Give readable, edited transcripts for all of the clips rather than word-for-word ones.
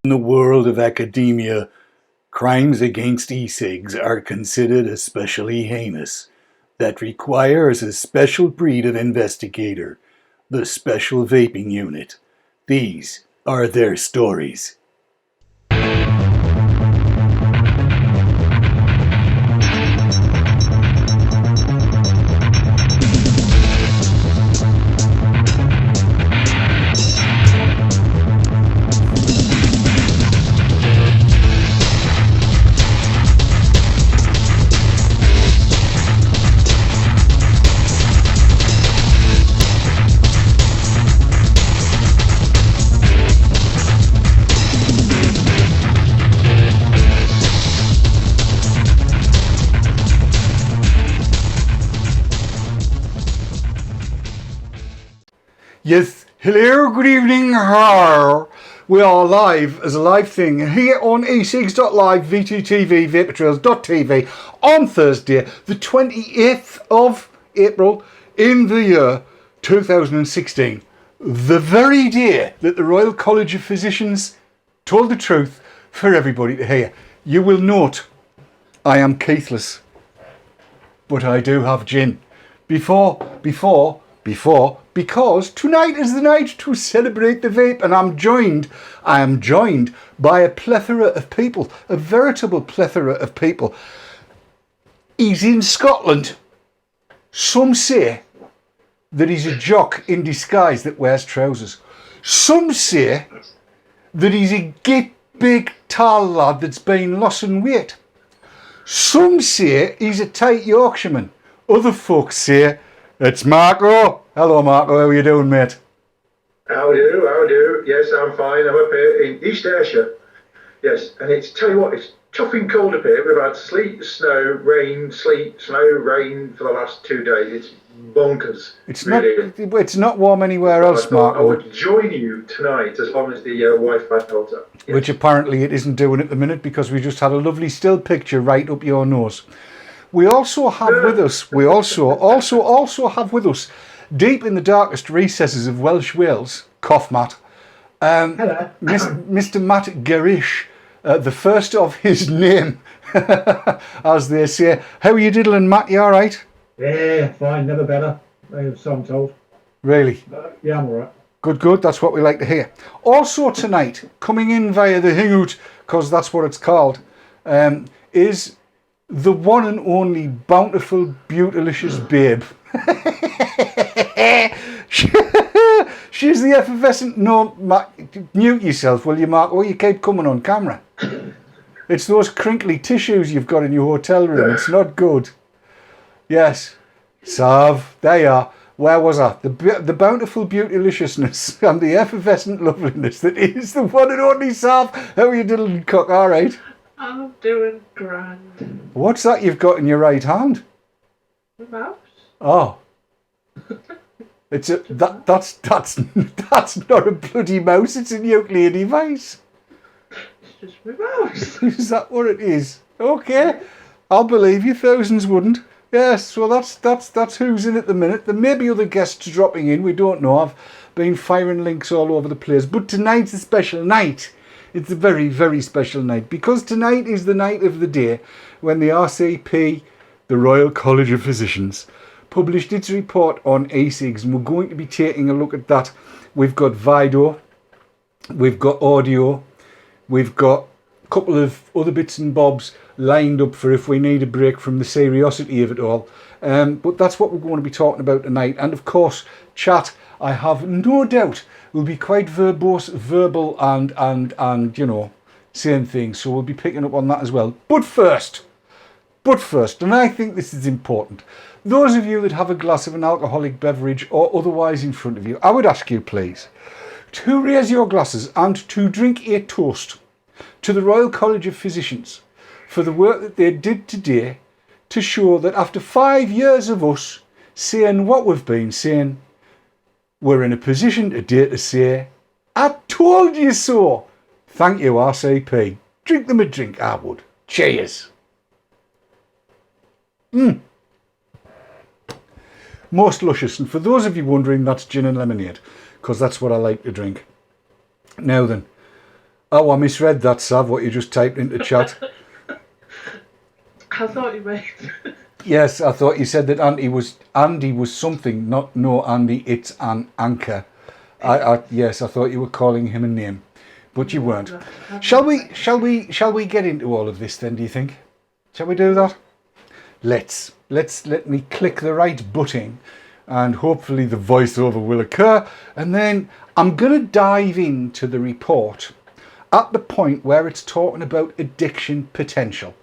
In the world of academia, crimes against e-cigs are considered especially heinous. That requires a special breed of investigator, the Special Vaping Unit. These are their stories. Yes, hello, good evening, we are live as a live thing here on e-cigs.live, VTTV, vapetrails.tv on Thursday, the 28th of April in the year 2016. The very day that the Royal College of Physicians told the truth for everybody to hear. You will note I am Keithless, but I do have gin. Because tonight is the night to celebrate the vape, and I am joined by a plethora of people, a veritable plethora of people. He's in Scotland. Some say that he's a jock in disguise that wears trousers. Some say that he's a great big tall lad that's been losing weight. Some say he's a tight Yorkshireman. Other folks say it's Marco. Hello, Marco. How are you doing, mate? How do? Yes, I'm fine. I'm up here in East Ayrshire. Yes, and tell you what, it's chuffing cold up here. We've had sleet, snow, rain, sleet, snow, rain for the last 2 days. It's bonkers. It's not warm anywhere else, Marco. I would join you tonight as long as the Wi-Fi holds up. Yes. Which apparently it isn't doing at the minute, because we just had a lovely still picture right up your nose. We also have with us, have with us, deep in the darkest recesses of Welsh Wales, cough Matt, hello. Mr. Matt Gerish, the first of his name, as they say. How are you diddling, Matt? You all right? Yeah, fine, never better. So I'm told. Really? Yeah, I'm all right. Good. That's what we like to hear. Also tonight, coming in via the hangout, because that's what it's called, is the one and only bountiful, beautilicious babe. She's the effervescent. No, mute yourself, will you, Mark? Or you keep coming on camera. It's those crinkly tissues you've got in your hotel room. It's not good. Yes, Sav, there you are. Where was I? The bountiful beautiliciousness and the effervescent loveliness that is the one and only Sav. How are you doing, cock? All right. I'm doing grand. What's that you've got in your right hand? The mouse? Oh. That's not a bloody mouse, it's a nuclear device. It's just my mouse. Is that what it is? Okay. I'll believe you, thousands wouldn't. Yes, well that's who's in at the minute. There may be other guests dropping in, we don't know. I've been firing links all over the place. But tonight's a special night. It's a very, very special night, because tonight is the night of the day when the RCP, the Royal College of Physicians, published its report on e-cigs, and we're going to be taking a look at that. We've got video, we've got audio, we've got a couple of other bits and bobs lined up for if we need a break from the seriosity of it all. But that's what we're going to be talking about tonight. And of course, chat, I have no doubt, will be quite verbose, verbal and you know, saying things. So we'll be picking up on that as well. But first, and I think this is important, those of you that have a glass of an alcoholic beverage or otherwise in front of you, I would ask you please to raise your glasses and to drink a toast to the Royal College of Physicians for the work that they did today to show that after 5 years of us saying what we've been saying, we're in a position today to say, I told you so. Thank you, RCP. Drink them a drink, I would. Cheers. Most luscious. And for those of you wondering, that's gin and lemonade, because that's what I like to drink. Now then, Oh, I misread that, Sav, what you just typed into chat. I thought you meant. Yes, I thought you said that Andy was something, not no Andy, it's an anchor. Yes, I thought you were calling him a name, but you weren't. Shall we get into all of this then, do you think? Shall we do that? Let me click the right button and hopefully the voiceover will occur, and then I'm going to dive into the report at the point where it's talking about addiction potential,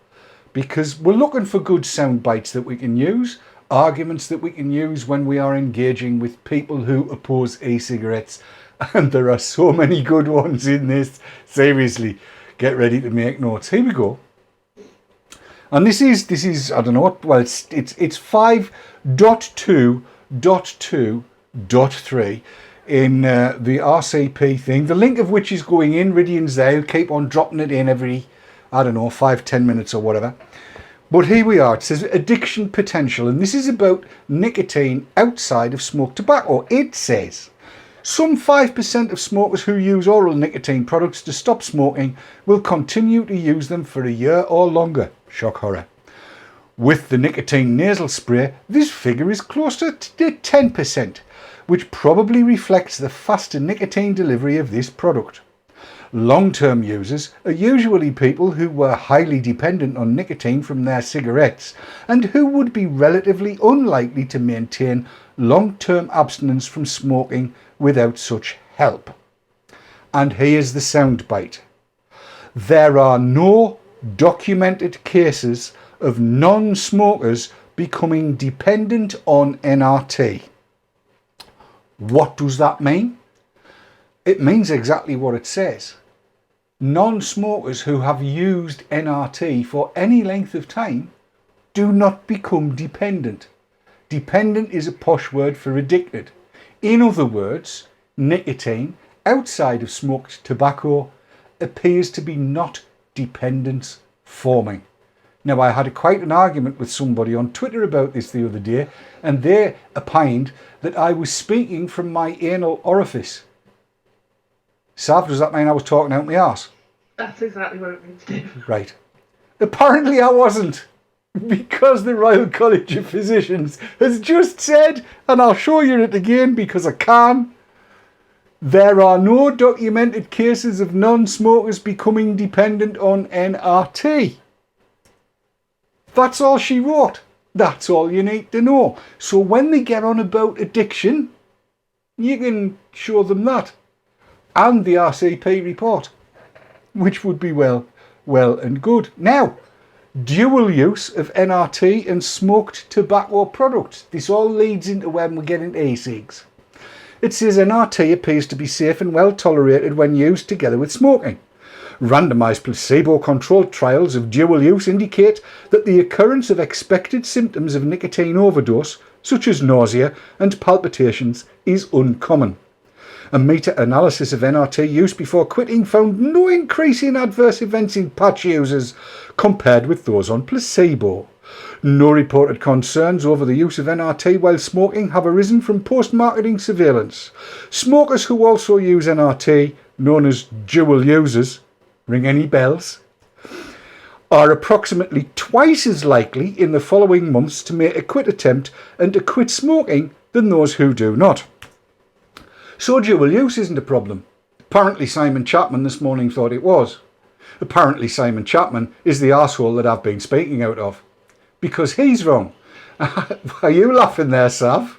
because we're looking for good sound bites that we can use, arguments that we can use when we are engaging with people who oppose e-cigarettes, and there are so many good ones in this. Seriously, get ready to make notes. Here we go. And this is I don't know what, well it's 5.2.2.3 in the RCP thing, the link of which is going in. Ridian's there, keep on dropping it in every, I don't know, 5-10 minutes or whatever. But here we are. It says addiction potential, and this is about nicotine outside of smoked tobacco. It says some 5% of smokers who use oral nicotine products to stop smoking will continue to use them for a year or longer. Shock horror. With the nicotine nasal spray, this figure is closer to 10%, which probably reflects the faster nicotine delivery of this product. Long-term users are usually people who were highly dependent on nicotine from their cigarettes and who would be relatively unlikely to maintain long-term abstinence from smoking without such help. And here's the soundbite. There are no documented cases of non-smokers becoming dependent on NRT. What does that mean? It means exactly what it says. Non-smokers who have used NRT for any length of time do not become dependent. Dependent is a posh word for addicted. In other words, nicotine outside of smoked tobacco appears to be not dependence forming. Now, I had quite an argument with somebody on Twitter about this the other day, and they opined that I was speaking from my anal orifice. Sav, does that mean I was talking out my arse? That's exactly what it means, Dave. Right. Apparently I wasn't, because the Royal College of Physicians has just said, and I'll show you it again because I can, there are no documented cases of non-smokers becoming dependent on NRT. That's all she wrote. That's all you need to know. So when they get on about addiction, you can show them that. And the RCP report, which would be well and good. Now, dual use of NRT and smoked tobacco products. This all leads into when we get into e-cigs. It says NRT appears to be safe and well tolerated when used together with smoking. Randomised placebo-controlled trials of dual use indicate that the occurrence of expected symptoms of nicotine overdose, such as nausea and palpitations, is uncommon. A meta-analysis of NRT use before quitting found no increase in adverse events in patch users compared with those on placebo. No reported concerns over the use of NRT while smoking have arisen from post-marketing surveillance. Smokers who also use NRT, known as dual users, ring any bells, are approximately twice as likely in the following months to make a quit attempt and to quit smoking than those who do not. So dual use isn't a problem. Apparently Simon Chapman this morning thought it was. Apparently Simon Chapman is the arsehole that I've been speaking out of. Because he's wrong. Are you laughing there, Sav?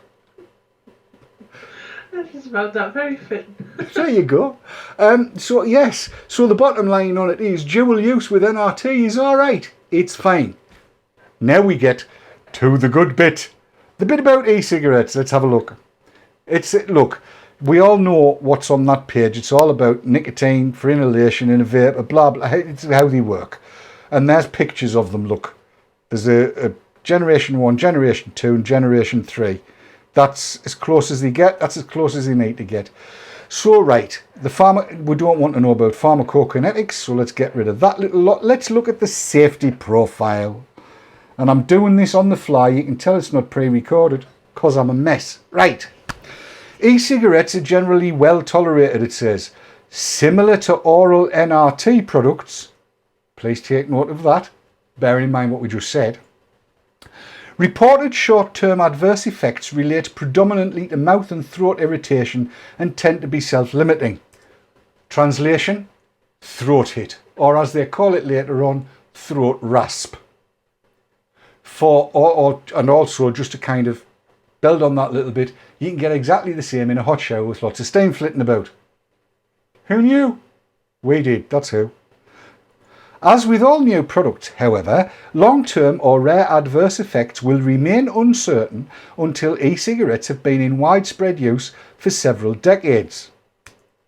I just found that very fitting. There you go. So yes, so the bottom line on it is dual use with NRT is alright. It's fine. Now we get to the good bit. The bit about e-cigarettes. Let's have a look. Look, we all know what's on that page. It's all about nicotine for inhalation in a vape, blah, blah. It's how they work. And there's pictures of them, look. There's a generation 1, generation 2 and generation 3. That's as close as they get. That's as close as they need to get. So, right, we don't want to know about pharmacokinetics, so let's get rid of that little lot. Let's look at the safety profile. And I'm doing this on the fly. You can tell it's not pre-recorded because I'm a mess. Right. E-cigarettes are generally well tolerated, it says. Similar to oral NRT products, please take note of that, bearing in mind what we just said. Reported short-term adverse effects relate predominantly to mouth and throat irritation and tend to be self-limiting. Translation, throat hit, or as they call it later on, throat rasp. And also, just to kind of build on that a little bit, you can get exactly the same in a hot shower with lots of steam flitting about. Who knew? We did, that's who. As with all new products, however, long-term or rare adverse effects will remain uncertain until e-cigarettes have been in widespread use for several decades.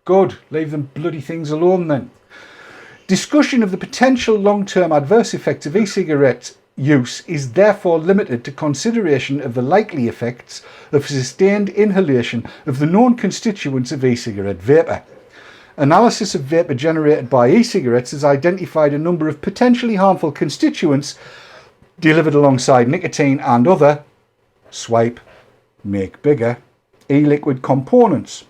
Good, leave them bloody things alone then. Discussion of the potential long-term adverse effects of e-cigarette use is therefore limited to consideration of the likely effects of sustained inhalation of the known constituents of e-cigarette vapour. Analysis of vapour generated by e-cigarettes has identified a number of potentially harmful constituents delivered alongside nicotine and other, swipe, make bigger, e-liquid components.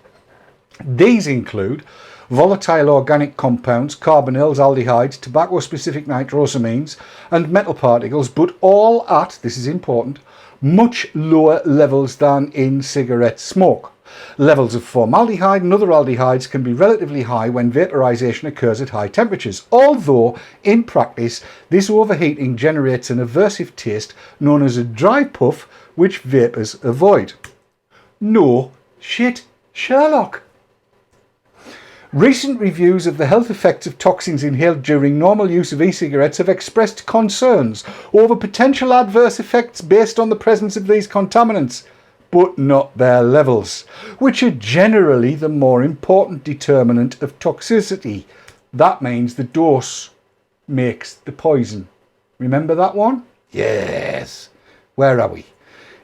These include volatile organic compounds, carbonyls, aldehydes, tobacco-specific nitrosamines and metal particles, but all at, this is important, much lower levels than in cigarette smoke. Levels of formaldehyde and other aldehydes can be relatively high when vaporization occurs at high temperatures, although in practice this overheating generates an aversive taste known as a dry puff, which vapors avoid. No shit, Sherlock. Recent reviews of the health effects of toxins inhaled during normal use of e-cigarettes have expressed concerns over potential adverse effects based on the presence of these contaminants, but not their levels, which are generally the more important determinant of toxicity. That means the dose makes the poison. Remember that one? Yes. Where are we?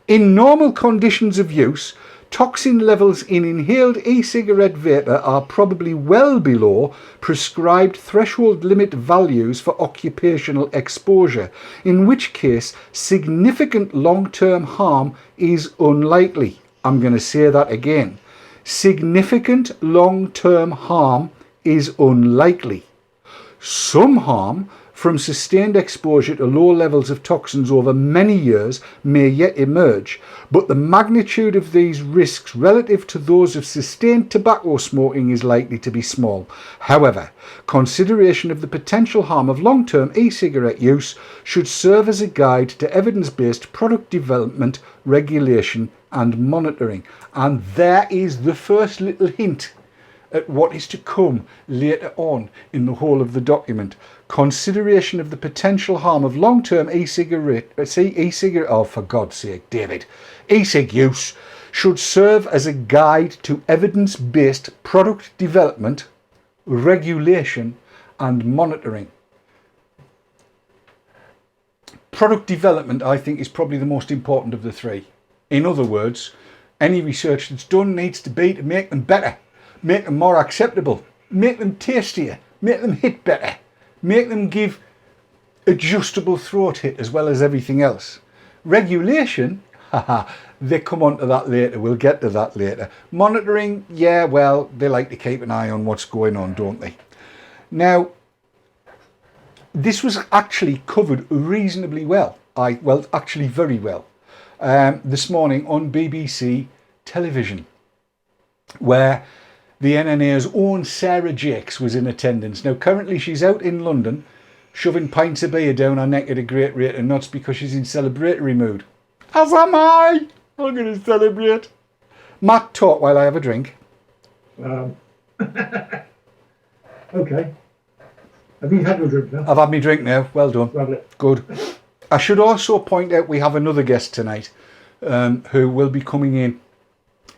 In normal conditions of use, toxin levels in inhaled e-cigarette vapour are probably well below prescribed threshold limit values for occupational exposure, in which case significant long-term harm is unlikely. I'm going to say that again. Significant long-term harm is unlikely. Some harm from sustained exposure to low levels of toxins over many years may yet emerge, but the magnitude of these risks relative to those of sustained tobacco smoking is likely to be small. However, consideration of the potential harm of long-term e-cigarette use should serve as a guide to evidence-based product development, regulation and monitoring. And there is the first little hint at what is to come later on in the whole of the document. Consideration of the potential harm of long-term e-cigarette, oh for God's sake, David, e-cig use should serve as a guide to evidence-based product development, regulation and monitoring. Product development, I think, is probably the most important of the three. In other words, any research that's done needs to be to make them better, make them more acceptable, make them tastier, make them hit better, make them give adjustable throat hit as well as everything else. Regulation, they come on to that later, we'll get to that later. Monitoring, yeah, well, they like to keep an eye on what's going on, don't they? Now, this was actually covered reasonably well, actually very well, this morning on BBC television, where the NNA's own Sarah Jakes was in attendance. Now, currently she's out in London shoving pints of beer down her neck at a great rate of knots because she's in celebratory mood. As am I! I'm going to celebrate. Matt, talk while I have a drink. Okay. Have you had your drink now? I've had my drink now. Well done. Lovely. Good. I should also point out we have another guest tonight who will be coming in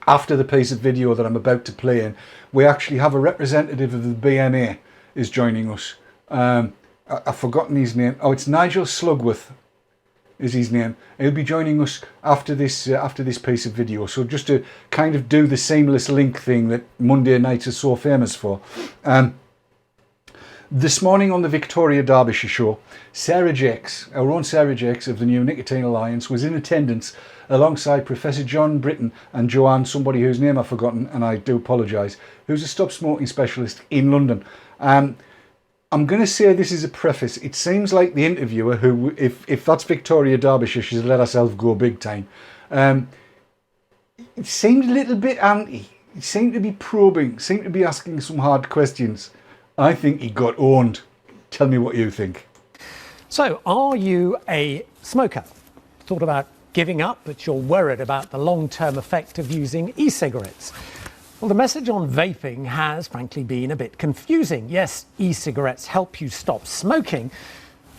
after the piece of video that I'm about to play in. We actually have a representative of the BMA is joining us. I've forgotten his name. Oh, it's Nigel Slugworth is his name. He'll be joining us after this piece of video. So just to kind of do the seamless link thing that Monday nights are so famous for. This morning on the Victoria Derbyshire show, Sarah Jakes, our own Sarah Jakes of the New Nicotine Alliance, was in attendance alongside Professor John Britton and Joanne, somebody whose name I've forgotten, and I do apologise, who's a stop smoking specialist in London. I'm going to say this is a preface. It seems like the interviewer, who, if that's Victoria Derbyshire, she's let herself go big time. It seemed a little bit anti. He seemed to be probing, seemed to be asking some hard questions. I think he got owned. Tell me what you think. So, are you a smoker? Thought about giving up, but you're worried about the long-term effect of using e-cigarettes? Well, the message on vaping has, frankly, been a bit confusing. Yes, e-cigarettes help you stop smoking,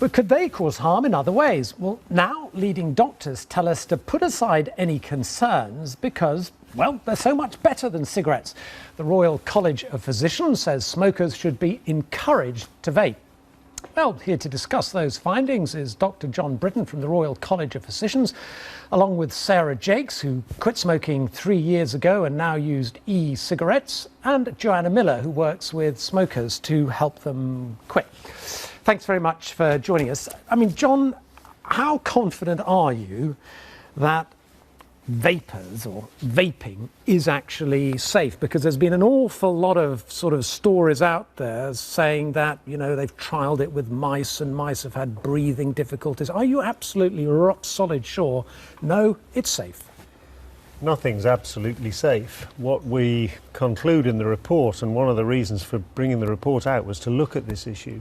but could they cause harm in other ways? Well, now leading doctors tell us to put aside any concerns because, well, they're so much better than cigarettes. The Royal College of Physicians says smokers should be encouraged to vape. Well, here to discuss those findings is Dr. John Britton from the Royal College of Physicians, along with Sarah Jakes, who quit smoking 3 years ago and now used e-cigarettes, and Joanna Miller, who works with smokers to help them quit. Thanks very much for joining us. I mean, John, how confident are you that vapors or vaping is actually safe? Because there's been an awful lot of sort of stories out there saying that, you know, they've trialled it with mice and mice have had breathing difficulties. Are you absolutely rock solid sure? No, it's safe. Nothing's absolutely safe. What we conclude in the report, and one of the reasons for bringing the report out was to look at this issue,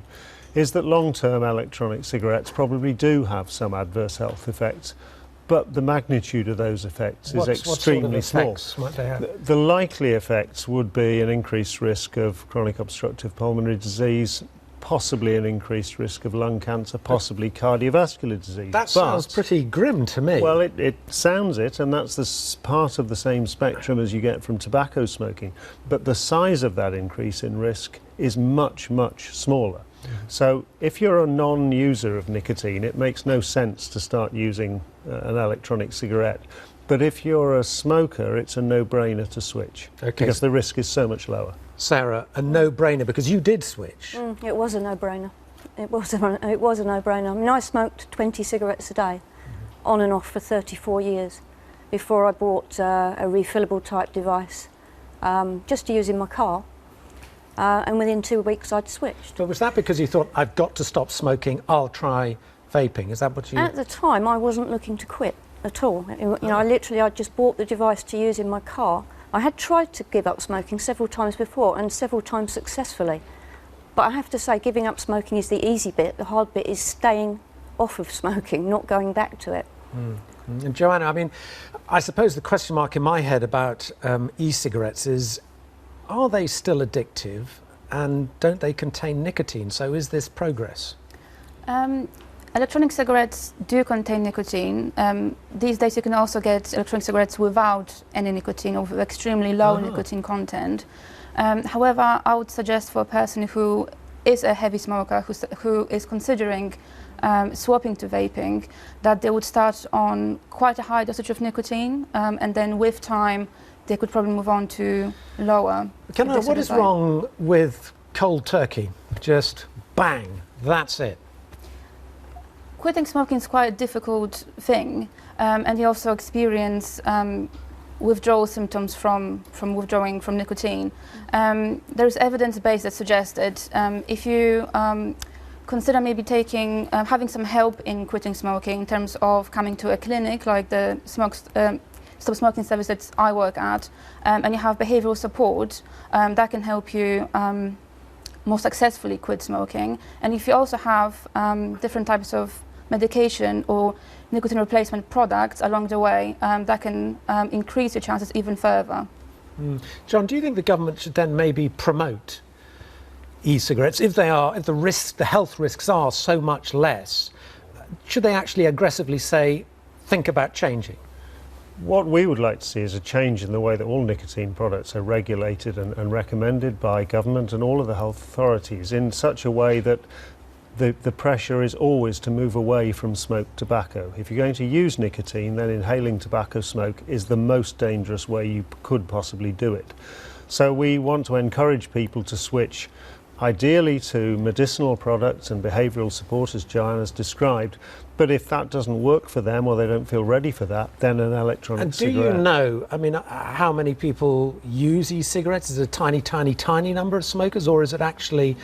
is that long-term electronic cigarettes probably do have some adverse health effects, but the magnitude of those effects is extremely small. The likely effects would be an increased risk of chronic obstructive pulmonary disease, possibly an increased risk of lung cancer, possibly cardiovascular disease. That sounds pretty grim to me. Well, it sounds it, and that's the part of the same spectrum as you get from tobacco smoking. But the size of that increase in risk is much, much smaller. So if you're a non-user of nicotine, it makes no sense to start using an electronic cigarette. But if you're a smoker, it's a no-brainer to switch, because the risk is so much lower. Sarah, a no-brainer, because you did switch. It was a no-brainer. It was a no-brainer. I mean, I smoked 20 cigarettes a day, on and off for 34 years, before I bought a refillable type device, just to use in my car. And within 2 weeks I'd switched. But was that because you thought, I've got to stop smoking, I'll try vaping? Is that what you... At the time I wasn't looking to quit at all. You know, I just bought the device to use in my car. I had tried to give up smoking several times before, and several times successfully. But I have to say, giving up smoking is the easy bit. The hard bit is staying off of smoking, not going back to it. And Joanna, I mean, I suppose the question mark in my head about e-cigarettes is, are they still addictive, and don't they contain nicotine? So is this progress? Electronic cigarettes do contain nicotine. These days you can also get electronic cigarettes without any nicotine or with extremely low nicotine content. However, I would suggest for a person who is a heavy smoker, who is considering swapping to vaping, that they would start on quite a high dosage of nicotine, and then with time they could probably move on to lower. What is wrong with cold turkey? Just bang, that's it. Quitting smoking is quite a difficult thing, and you also experience withdrawal symptoms from withdrawing from nicotine. There is evidence base that suggests that if you consider maybe taking, having some help in quitting smoking in terms of coming to a clinic like the stop smoking service that I work at, and you have behavioural support, that can help you more successfully quit smoking. And if you also have different types of medication or nicotine replacement products along the way, that can increase your chances even further. John, do you think the government should then maybe promote e-cigarettes if the health risks are so much less? Should they actually aggressively say, think about changing? What we would like to see is a change in the way that all nicotine products are regulated and recommended by government and all of the health authorities in such a way that the pressure is always to move away from smoked tobacco. If you're going to use nicotine, then inhaling tobacco smoke is the most dangerous way you could possibly do it. So we want to encourage people to switch ideally to medicinal products and behavioural support, as Joanna's described. But if that doesn't work for them or they don't feel ready for that, then an electronic And do cigarette. you know, I mean, how many people use e-cigarettes? Is it a tiny, tiny, tiny number of smokers, or is it actually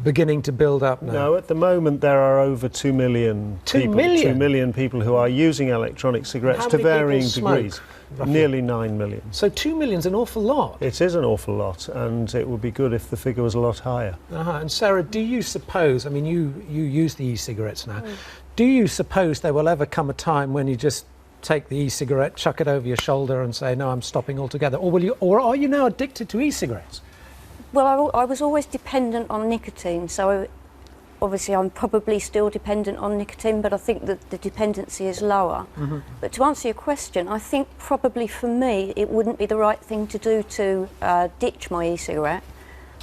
beginning to build up now? No, at the moment there are over 2 million 2 people, million? 2 million people who are using electronic cigarettes How to many people varying smoke, degrees. roughly? Nearly 9 million. So 2 million's an awful lot. It is an awful lot, and it would be good if the figure was a lot higher. And Sarah, do you suppose, I mean, you use the e-cigarettes now, do you suppose there will ever come a time when you just take the e-cigarette, chuck it over your shoulder and say, no, I'm stopping altogether? Or are you now addicted to e-cigarettes? Well, I was always dependent on nicotine, so obviously I'm probably still dependent on nicotine, but I think that the dependency is lower. But to answer your question, I think probably for me it wouldn't be the right thing to do to ditch my e-cigarette,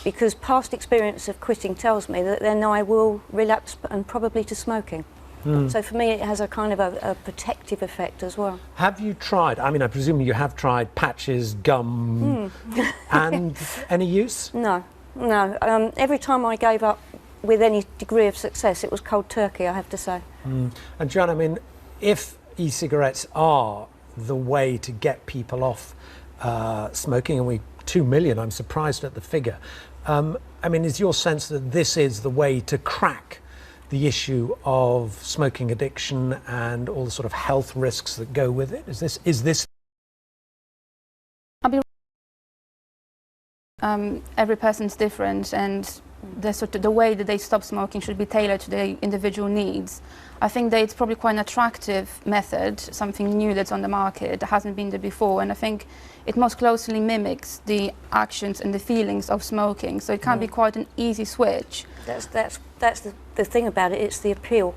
because past experience of quitting tells me that then I will relapse and probably to smoking. So for me it has a kind of a protective effect as well. Have you tried, I mean, I presume you have tried patches, gum, and any use? No. Every time I gave up with any degree of success, it was cold turkey, I have to say. And John, I mean, if e-cigarettes are the way to get people off smoking, and 2 million, I'm surprised at the figure. I mean, is your sense that this is the way to crack the issue of smoking addiction and all the sort of health risks that go with it? Is this? Every person's different, and the way that they stop smoking should be tailored to their individual needs. I think that it's probably quite an attractive method, something new that's on the market that hasn't been there before, and I think it most closely mimics the actions and the feelings of smoking, so it can be quite an easy switch. That's the thing about it, it's the appeal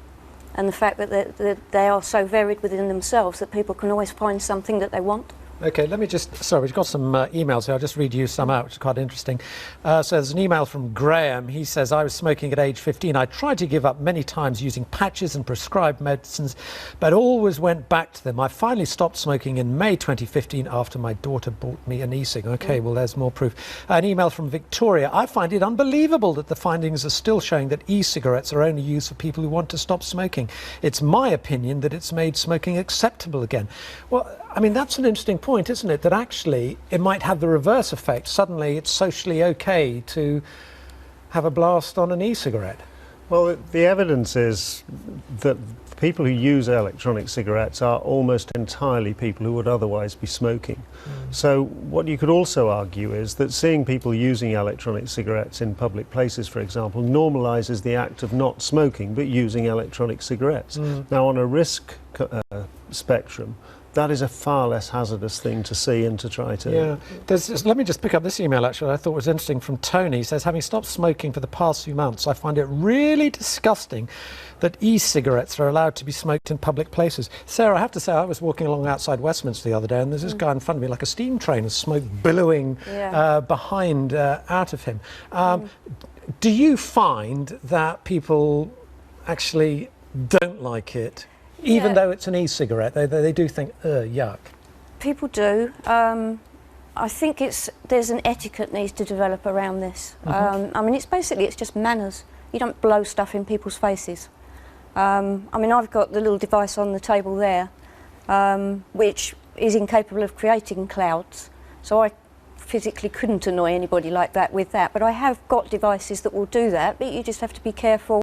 and the fact that they are so varied within themselves that people can always find something that they want. Okay, let me just, sorry, we've got some emails here. I'll just read you some out, which is quite interesting. So there's an email from Graham. He says, I was smoking at age 15. I tried to give up many times using patches and prescribed medicines, but always went back to them. I finally stopped smoking in May 2015 after my daughter bought me an e-cig. Okay, well, there's more proof. An email from Victoria. I find it unbelievable that the findings are still showing that e-cigarettes are only used for people who want to stop smoking. It's my opinion that it's made smoking acceptable again. Well, I mean, that's an interesting point, isn't it? That actually it might have the reverse effect. Suddenly it's socially okay to have a blast on an e-cigarette. Well, the evidence is that people who use electronic cigarettes are almost entirely people who would otherwise be smoking. So what you could also argue is that seeing people using electronic cigarettes in public places, for example, normalises the act of not smoking but using electronic cigarettes. Now, on a risk spectrum, that is a far less hazardous thing to see and to try to... Yeah. Let me just pick up this email, actually, I thought was interesting, from Tony. He says, having stopped smoking for the past few months, I find it really disgusting that e-cigarettes are allowed to be smoked in public places. Sarah, I have to say, I was walking along outside Westminster the other day, and there's this guy in front of me, like a steam train, with smoke billowing behind, out of him. Do you find that people actually don't like it? Even though it's an e-cigarette, they do think, yuck. People do. I think there's an etiquette needs to develop around this. I mean, it's just manners. You don't blow stuff in people's faces. I mean, I've got the little device on the table there, which is incapable of creating clouds. So I physically couldn't annoy anybody like that with that. But I have got devices that will do that, but you just have to be careful,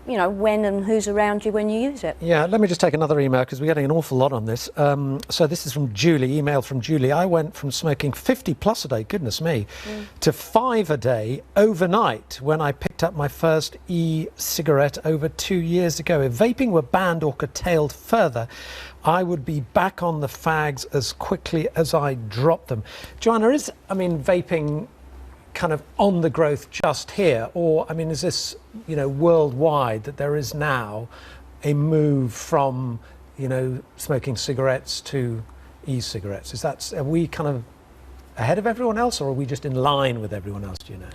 you know, when and who's around you when you use it. Yeah, let me just take another email because we're getting an awful lot on this. So this is from Julie, email from Julie. I went from smoking 50 plus a day, goodness me, to 5 a day overnight when I picked up my first e-cigarette over 2 years ago. If vaping were banned or curtailed further, I would be back on the fags as quickly as I dropped them. Joanna, is vaping kind of on the growth just here, or I mean, is this, you know, worldwide that there is now a move from, you know, smoking cigarettes to e-cigarettes? Are we kind of ahead of everyone else, or are we just in line with everyone else, do you know?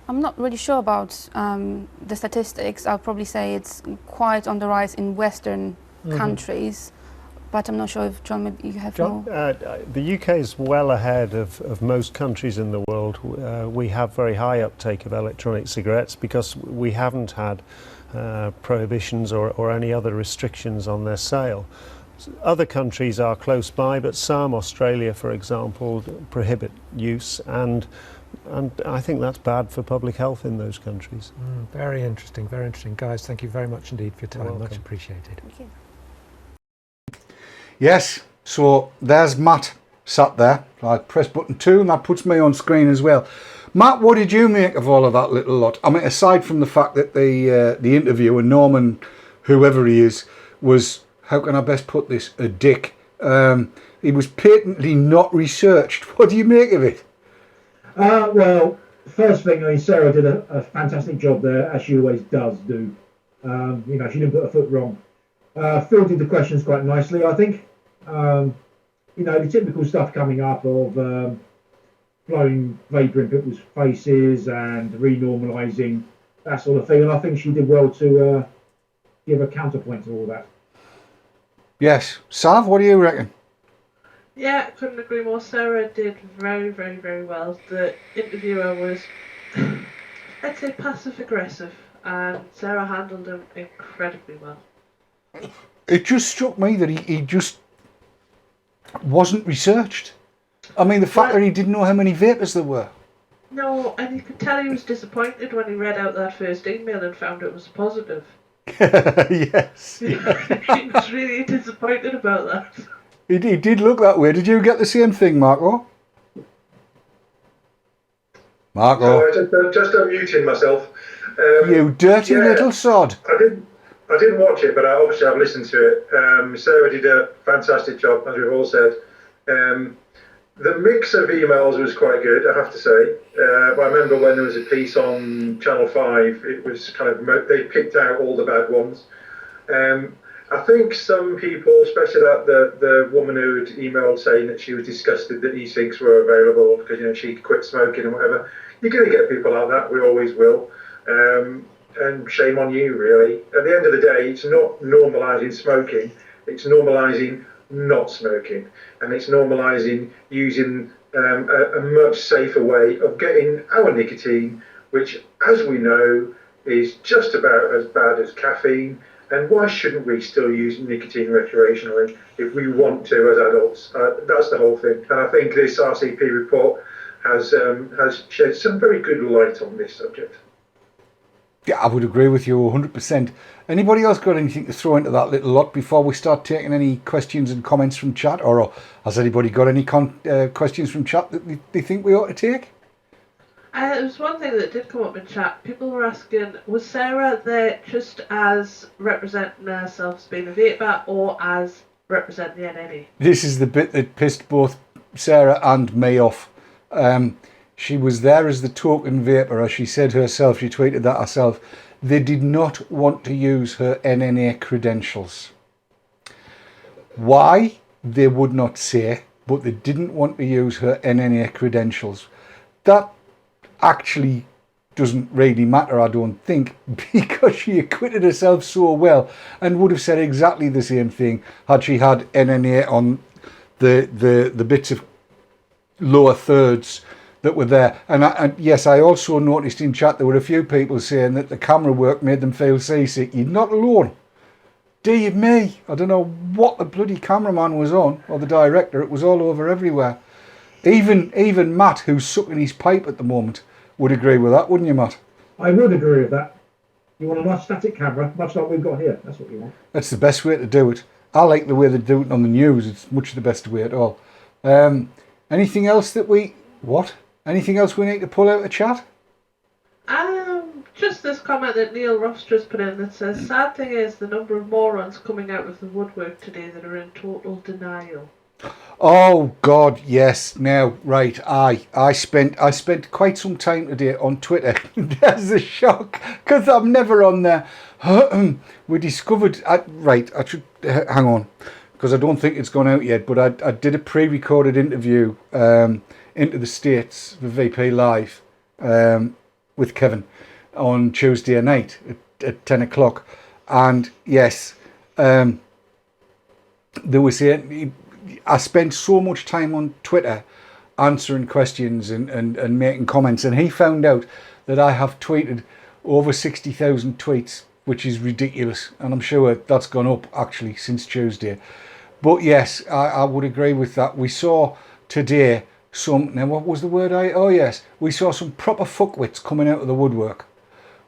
I'm not really sure about the statistics. I'll probably say it's quite on the rise in Western countries, but I'm not sure if John, maybe you have John? more. The UK is well ahead of most countries in the world. We have very high uptake of electronic cigarettes because we haven't had prohibitions or any other restrictions on their sale. Other countries are close by, but some, Australia for example, prohibit use, and I think that's bad for public health in those countries. Very interesting, very interesting. Guys, thank you very much indeed for your time. Welcome. Much appreciated. Thank you. Yes, so there's Matt sat there. I press button 2 and that puts me on screen as well. Matt, what did you make of all of that little lot? I mean, aside from the fact that the interviewer, Norman, whoever he is, was, how can I best put this, a dick. He was patently not researched. What do you make of it? Well, first thing, I mean, Sarah did a fantastic job there, as she always does do. You know, she didn't put her foot wrong. Fielded the questions quite nicely, I think. You know, the typical stuff coming up of blowing vapour in people's faces and renormalising, that sort of thing. And I think she did well to give a counterpoint to all that. Yes. Sav, what do you reckon? Yeah, couldn't agree more. Sarah did very, very, very well. The interviewer was, I'd say, passive-aggressive, and Sarah handled him incredibly well. It just struck me that he just wasn't researched. I mean, the fact that he didn't know how many vapors there were. No, and you could tell he was disappointed when he read out that first email and found it was positive. Yes. He was really disappointed about that. He did look that way. Did you get the same thing, Marco? Marco. No, just unmuting myself. You dirty little sod. I didn't watch it, but obviously I've listened to it. Sarah did a fantastic job, as we've all said. The mix of emails was quite good, I have to say. I remember when there was a piece on Channel 5, it was kind of, they picked out all the bad ones. I think some people, especially the woman who had emailed saying that she was disgusted that e-cigs were available because, you know, she'd quit smoking and whatever. You're going to get people like that, we always will. And shame on you, really. At the end of the day, it's not normalising smoking, it's normalising not smoking, and it's normalising using a much safer way of getting our nicotine, which, as we know, is just about as bad as caffeine. And why shouldn't we still use nicotine recreationally if we want to as adults? That's the whole thing. And I think this RCP report has shed some very good light on this subject. Yeah, I would agree with you 100%. Anybody else got anything to throw into that little lot before we start taking any questions and comments from chat? Or has anybody got any questions from chat that they think we ought to take? There was one thing that did come up in chat. People were asking, was Sarah there just as representing herself as being a vapor or as representing the NNE? This is the bit that pissed both Sarah and me off. She was there as the token vapor, as she said herself. She tweeted that herself. They did not want to use her NNA credentials. Why? They would not say, but they didn't want to use her NNA credentials. That actually doesn't really matter, I don't think, because she acquitted herself so well and would have said exactly the same thing had she had NNA on the bits of lower thirds that were there. And yes, I also noticed in chat there were a few people saying that the camera work made them feel seasick. You're not alone. Dear me, I don't know what the bloody cameraman was on, or the director. It was all over everywhere. Even Matt, who's sucking his pipe at the moment, would agree with that, wouldn't you, Matt? I would agree with that. You want a nice static camera, much like we've got here. That's what you want. That's the best way to do it. I like the way they do it on the news. It's much the best way at all. Anything else that we... What? Anything else we need to pull out of chat? Just this comment that Neil Ross just put in that says, sad thing is the number of morons coming out of the woodwork today that are in total denial. Oh God, yes. Now, right, I spent quite some time today on Twitter. There's a shock because I'm never on there. We discovered, I should hang on because I don't think it's gone out yet. But I did a pre-recorded interview into the States for VP Live with Kevin on Tuesday night at 10 o'clock, and yes. they were saying, I spent so much time on Twitter answering questions and making comments, and he found out that I have tweeted over 60,000 tweets, which is ridiculous, and I'm sure that's gone up actually since Tuesday. But yes, I would agree with that. We saw today now what was the word we saw some proper fuckwits coming out of the woodwork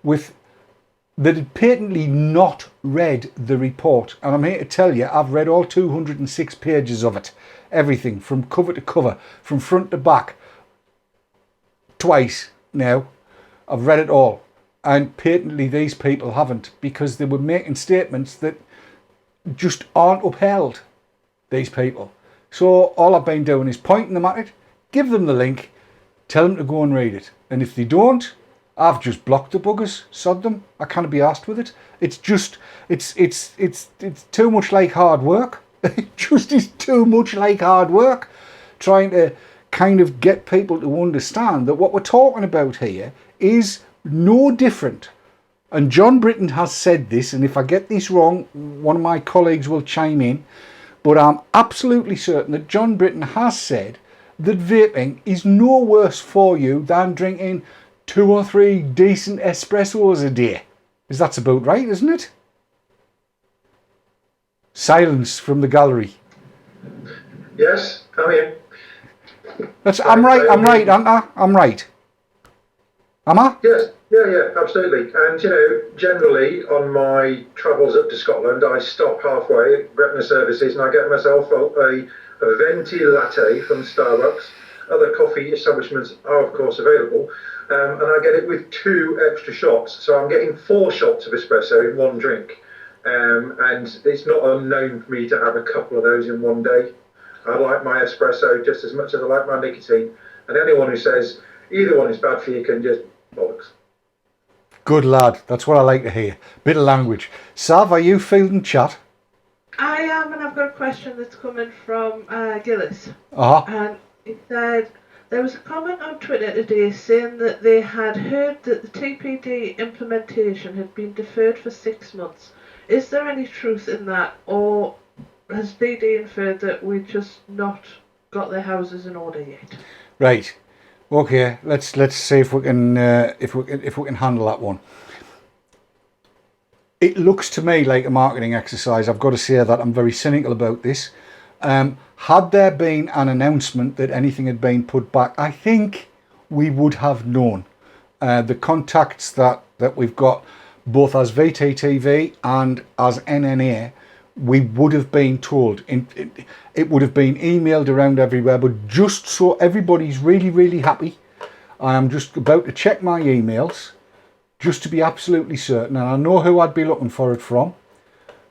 that had patently not read the report. And I'm here to tell you, I've read all 206 pages of it. Everything from cover to cover, from front to back, twice now. I've read it all. And patently these people haven't, because they were making statements that just aren't upheld, these people. So all I've been doing is pointing them at it, give them the link, tell them to go and read it. And if they don't, I've just blocked the buggers, sod them. I can't be arsed with it. It's just, it's too much like hard work. It just is too much like hard work, trying to kind of get people to understand that what we're talking about here is no different. And John Britton has said this, and if I get this wrong, one of my colleagues will chime in, but I'm absolutely certain that John Britton has said that vaping is no worse for you than drinking 2 or 3 decent espressos a day. That's about right, isn't it? Silence from the gallery. Yes, I'm here. I'm right, aren't I? I'm right. Am I? Yes, yeah, absolutely. And, you know, generally on my travels up to Scotland, I stop halfway at Retina Services and I get myself a venti latte from Starbucks. Other coffee establishments are, of course, available. And I get it with 2 extra shots. So I'm getting 4 shots of espresso in one drink. And it's not unknown for me to have a couple of those in one day. I like my espresso just as much as I like my nicotine. And anyone who says either one is bad for you can just bollocks. Good lad, that's what I like to hear. Bit of language. Sav, are you fielding chat? I am, and I've got a question that's coming from Gillis. Uh-huh. And he said there was a comment on Twitter today saying that they had heard that the TPD implementation had been deferred for 6 months. Is there any truth in that, or has DD inferred that we just not got their houses in order yet? Right. Okay. Let's see if we can if we can handle that one. It looks to me like a marketing exercise. I've got to say that I'm very cynical about this. Had there been an announcement that anything had been put back, I think we would have known. The contacts that we've got, both as VTTV and as NNA, we would have been told. It would have been emailed around everywhere, but just so everybody's really, really happy, I am just about to check my emails just to be absolutely certain, and I know who I'd be looking for it from,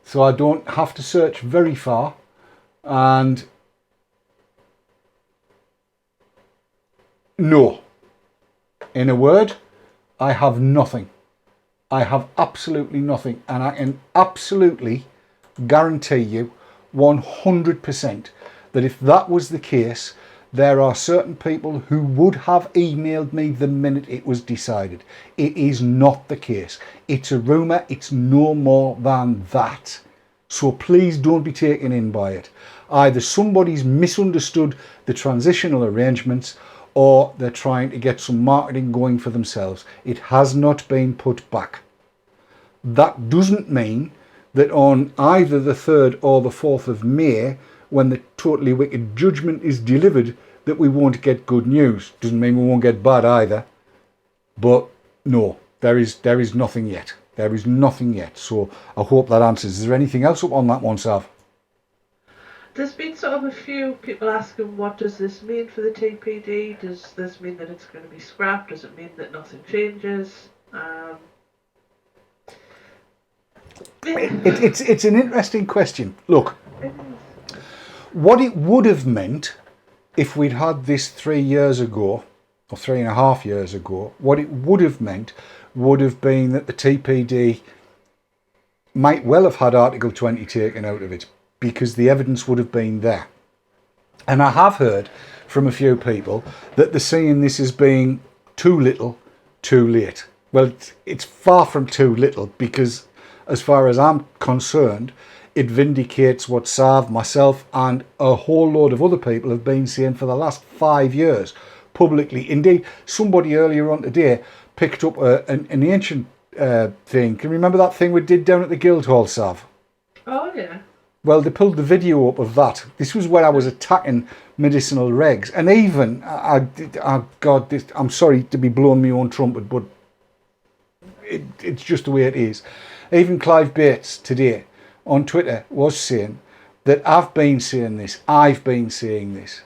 so I don't have to search very far. And no, in a word, I have nothing. I have absolutely nothing, and I can absolutely guarantee you 100% that if that was the case, there are certain people who would have emailed me the minute it was decided. It is not the case. It's a rumour. It's no more than that. So please don't be taken in by it. Either somebody's misunderstood the transitional arrangements, or they're trying to get some marketing going for themselves. It has not been put back. That doesn't mean that on either the 3rd or the 4th of May, when the totally wicked judgment is delivered, that we won't get good news. Doesn't mean we won't get bad either. But no, there is nothing yet. There is nothing yet. So I hope that answers. Is there anything else up on that one, Sav? There's been sort of a few people asking, what does this mean for the TPD? Does this mean that it's going to be scrapped? Does it mean that nothing changes? It's an interesting question. Look, what it would have meant if we'd had this 3 years ago, or 3.5 years ago, what it would have meant would have been that the TPD might well have had Article 20 taken out of it, because the evidence would have been there. And I have heard from a few people that they're seeing this as being too little, too late. Well, it's far from too little, because as far as I'm concerned, it vindicates what Sav, myself, and a whole load of other people have been saying for the last 5 years publicly. Indeed, somebody earlier on today picked up an ancient thing. Can you remember that thing we did down at the Guildhall, Sav? Oh, yeah. Well, they pulled the video up of that. This was where I was attacking medicinal regs. And even, I'm sorry to be blowing my own trumpet, but it's just the way it is. Even Clive Bates today on Twitter was saying that I've been saying this, I've been saying this.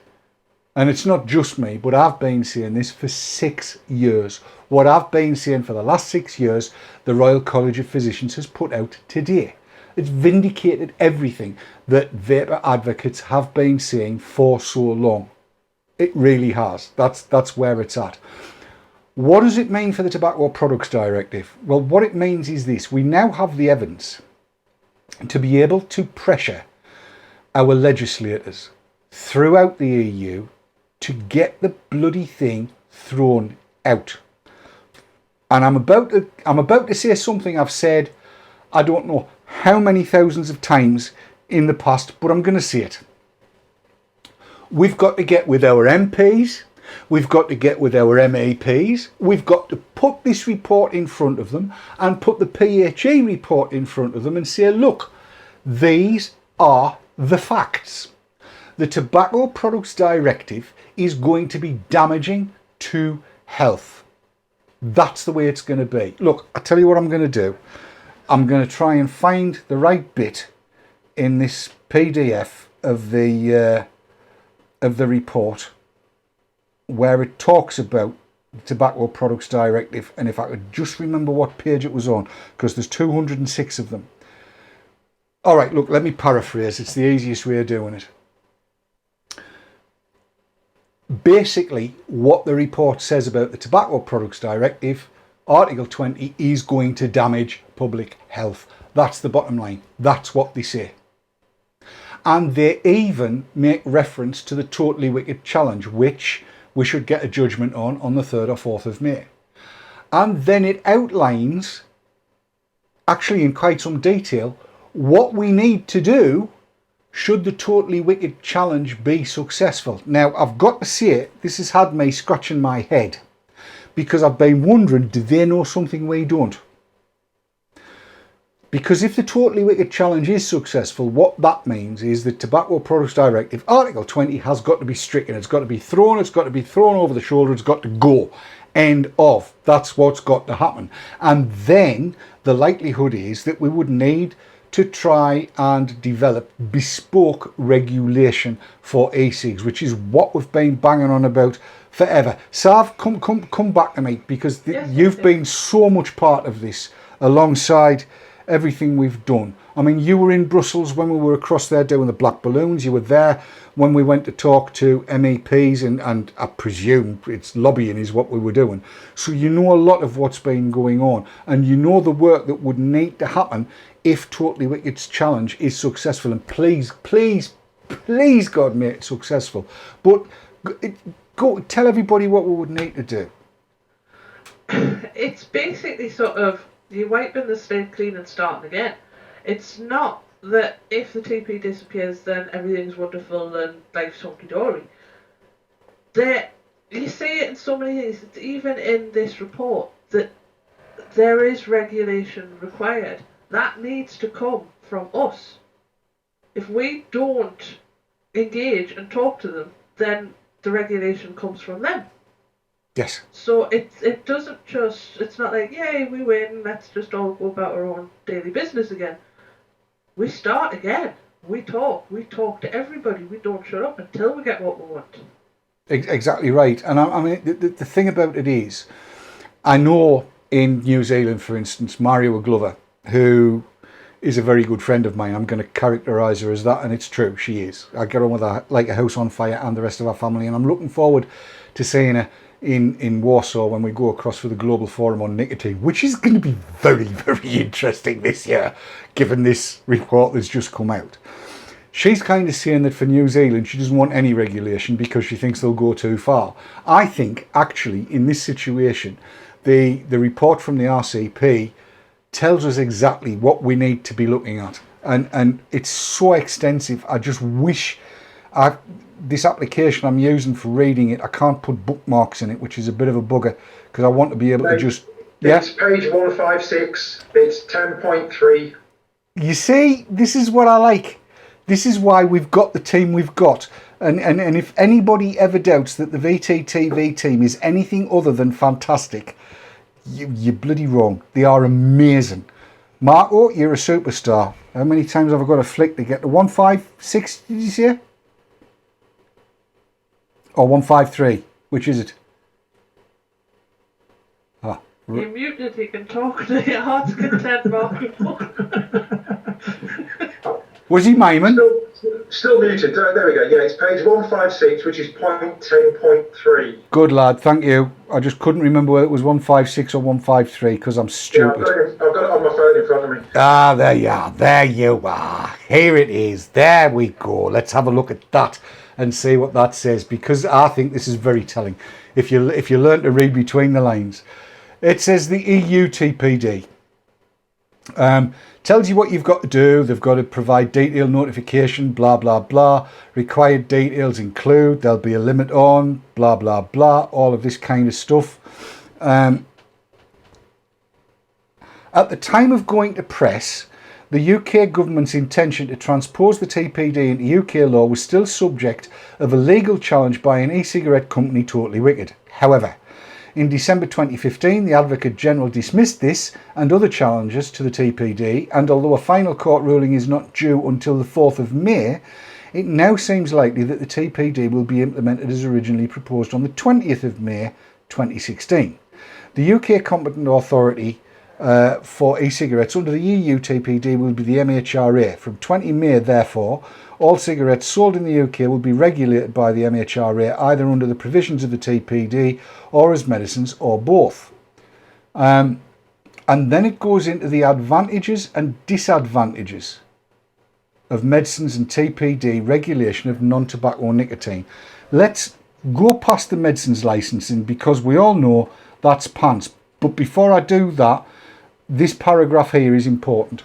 And it's not just me, but I've been saying this for 6 years. What I've been saying for the last 6 years, the Royal College of Physicians has put out today. It's vindicated everything that vapor advocates have been saying for so long. It really has. That's where it's at. What does it mean for the Tobacco Products Directive? Well, what it means is this. We now have the evidence to be able to pressure our legislators throughout the EU to get the bloody thing thrown out. And I'm about to say something I've said, I don't know how many thousands of times in the past, but I'm going to say it. We've got to get with our MPs, we've got to get with our MEPs, we've got to put this report in front of them and put the PHE report in front of them and say, look, these are the facts. The Tobacco Products Directive is going to be damaging to health. That's the way it's going to be. Look, I'll tell you what I'm going to do. I'm going to try and find the right bit in this PDF of the report where it talks about the Tobacco Products Directive, and if I could just remember what page it was on, because there's 206 of them. All right, look, let me paraphrase. It's the easiest way of doing it. Basically, what the report says about the Tobacco Products Directive, Article 20, is going to damage public health. That's the bottom line. That's what they say. And they even make reference to the Totally Wicked Challenge, which we should get a judgment on the 3rd or 4th of May. And then it outlines, actually in quite some detail, what we need to do should the Totally Wicked Challenge be successful. Now, I've got to say, this has had me scratching my head, because I've been wondering, do they know something we don't? Because if the Totally Wicked Challenge is successful, what that means is the Tobacco Products Directive, Article 20, has got to be stricken. It's got to be thrown over the shoulder, it's got to go. End of. That's what's got to happen. And then the likelihood is that we would need to try and develop bespoke regulation for e-cigs, which is what we've been banging on about forever. Sav, come back to me, because you've been so much part of this alongside everything we've done. I mean, you were in Brussels when we were across there doing the black balloons. You were there when we went to talk to MEPs, and I presume it's lobbying is what we were doing. So you know a lot of what's been going on, and you know the work that would need to happen if Totally Wicked's challenge is successful. And please, please, please, God, make it successful. But go tell everybody what we would need to do. It's basically sort of you wiping the slate clean and starting again. It's not that if the TP disappears, then everything's wonderful and life's hunky-dory. You see it in so many things. It's even in this report that there is regulation required. That needs to come from us. If we don't engage and talk to them, then the regulation comes from them. Yes. So it doesn't just, it's not like, yay, we win, let's just all go about our own daily business again. We start again. We talk to everybody. We don't shut up until we get what we want. Exactly right. And I mean, the thing about it is, I know in New Zealand, for instance, Mario Glover, who is a very good friend of mine. I'm going to characterise her as that, and it's true, she is. I get on with her like a house on fire, and the rest of our family, and I'm looking forward to seeing her in Warsaw when we go across for the Global Forum on Nicotine, which is going to be very, very interesting this year, given this report that's just come out. She's kind of saying that for New Zealand, she doesn't want any regulation because she thinks they'll go too far. I think, actually, in this situation, the report from the RCP tells us exactly what we need to be looking at. and it's so extensive. I just wish this application I'm using for reading it, I can't put bookmarks in it, which is a bit of a bugger, because I want to be able to just... It's page 156, it's 10.3. You see, this is what I like. This is why we've got the team we've got. And if anybody ever doubts that the VTTV team is anything other than fantastic, you're bloody wrong. They are amazing. Marco, you're a superstar. How many times have I got to flick to get to 156, did you say? Or 153? Which is it? You're muted, you can talk to your heart's content, Marco. Was he miming? Still muted. There we go. Yeah, it's page 156, which is point 10.3. Good lad, thank you. I just couldn't remember whether it was 156 or 153 because I'm stupid. Yeah, I've got it on my phone in front of me. Ah, there you are. There you are. Here it is. There we go. Let's have a look at that and see what that says, because I think this is very telling. If you learn to read between the lines. It says the EU TPD. Tells you what you've got to do. They've got to provide detailed notification, blah, blah, blah. Required details include, there'll be a limit on, blah, blah, blah. All of this kind of stuff. At the time of going to press, the UK government's intention to transpose the TPD into UK law was still subject of a legal challenge by an e-cigarette company, Totally Wicked. However, in December 2015, the Advocate General dismissed this and other challenges to the TPD, and although a final court ruling is not due until the 4th of May, it now seems likely that the TPD will be implemented as originally proposed on the 20th of May 2016. The UK competent authority for e-cigarettes under the EU TPD will be the MHRA. From 20 May, therefore, all cigarettes sold in the UK will be regulated by the MHRA either under the provisions of the TPD or as medicines or both. And then it goes into the advantages and disadvantages of medicines and TPD regulation of non-tobacco nicotine. Let's go past the medicines licensing because we all know that's pants. But before I do that, this paragraph here is important.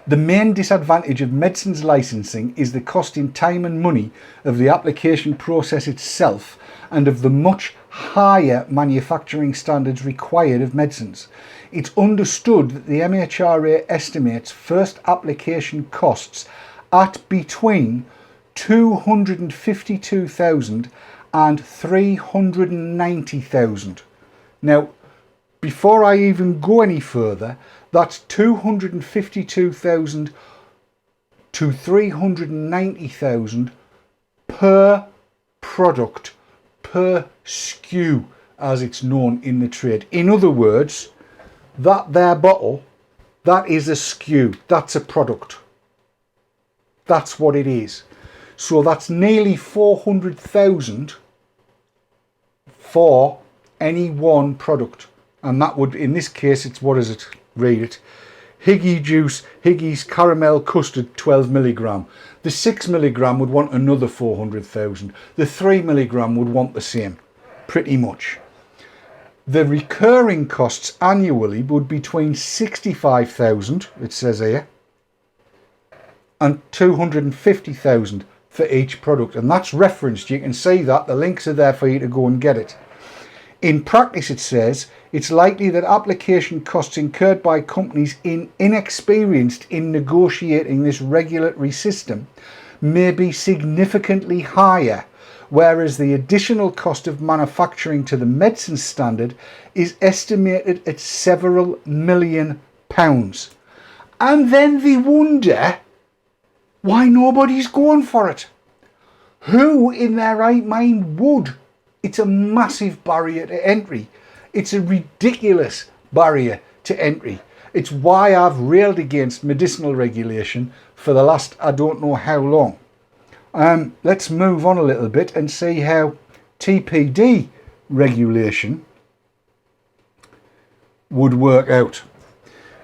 The main disadvantage of medicines licensing is the cost in time and money of the application process itself and of the much higher manufacturing standards required of medicines. It's understood that the MHRA estimates first application costs at between $252,000 and $390,000. Now, before I even go any further, that's $252,000 to $390,000 per product, per SKU, as it's known in the trade. In other words, that there bottle, that is a SKU, that's a product. That's what it is. So that's nearly 400,000 for any one product. And that would, in this case, it's, what is it? Read it. Higgy juice, Higgy's caramel custard, 12 milligram. The 6 milligram would want another 400,000. The 3 milligram would want the same, pretty much. The recurring costs annually would be between 65,000, it says here, and 250,000 for each product. And that's referenced. You can see that. The links are there for you to go and get it. In practice, it says, it's likely that application costs incurred by companies inexperienced in negotiating this regulatory system may be significantly higher, whereas the additional cost of manufacturing to the medicine standard is estimated at several £1 million. And then they wonder why nobody's going for it. Who in their right mind would? It's a massive barrier to entry. It's a ridiculous barrier to entry. It's why I've railed against medicinal regulation for the last I don't know how long. Let's move on a little bit and see how TPD regulation would work out.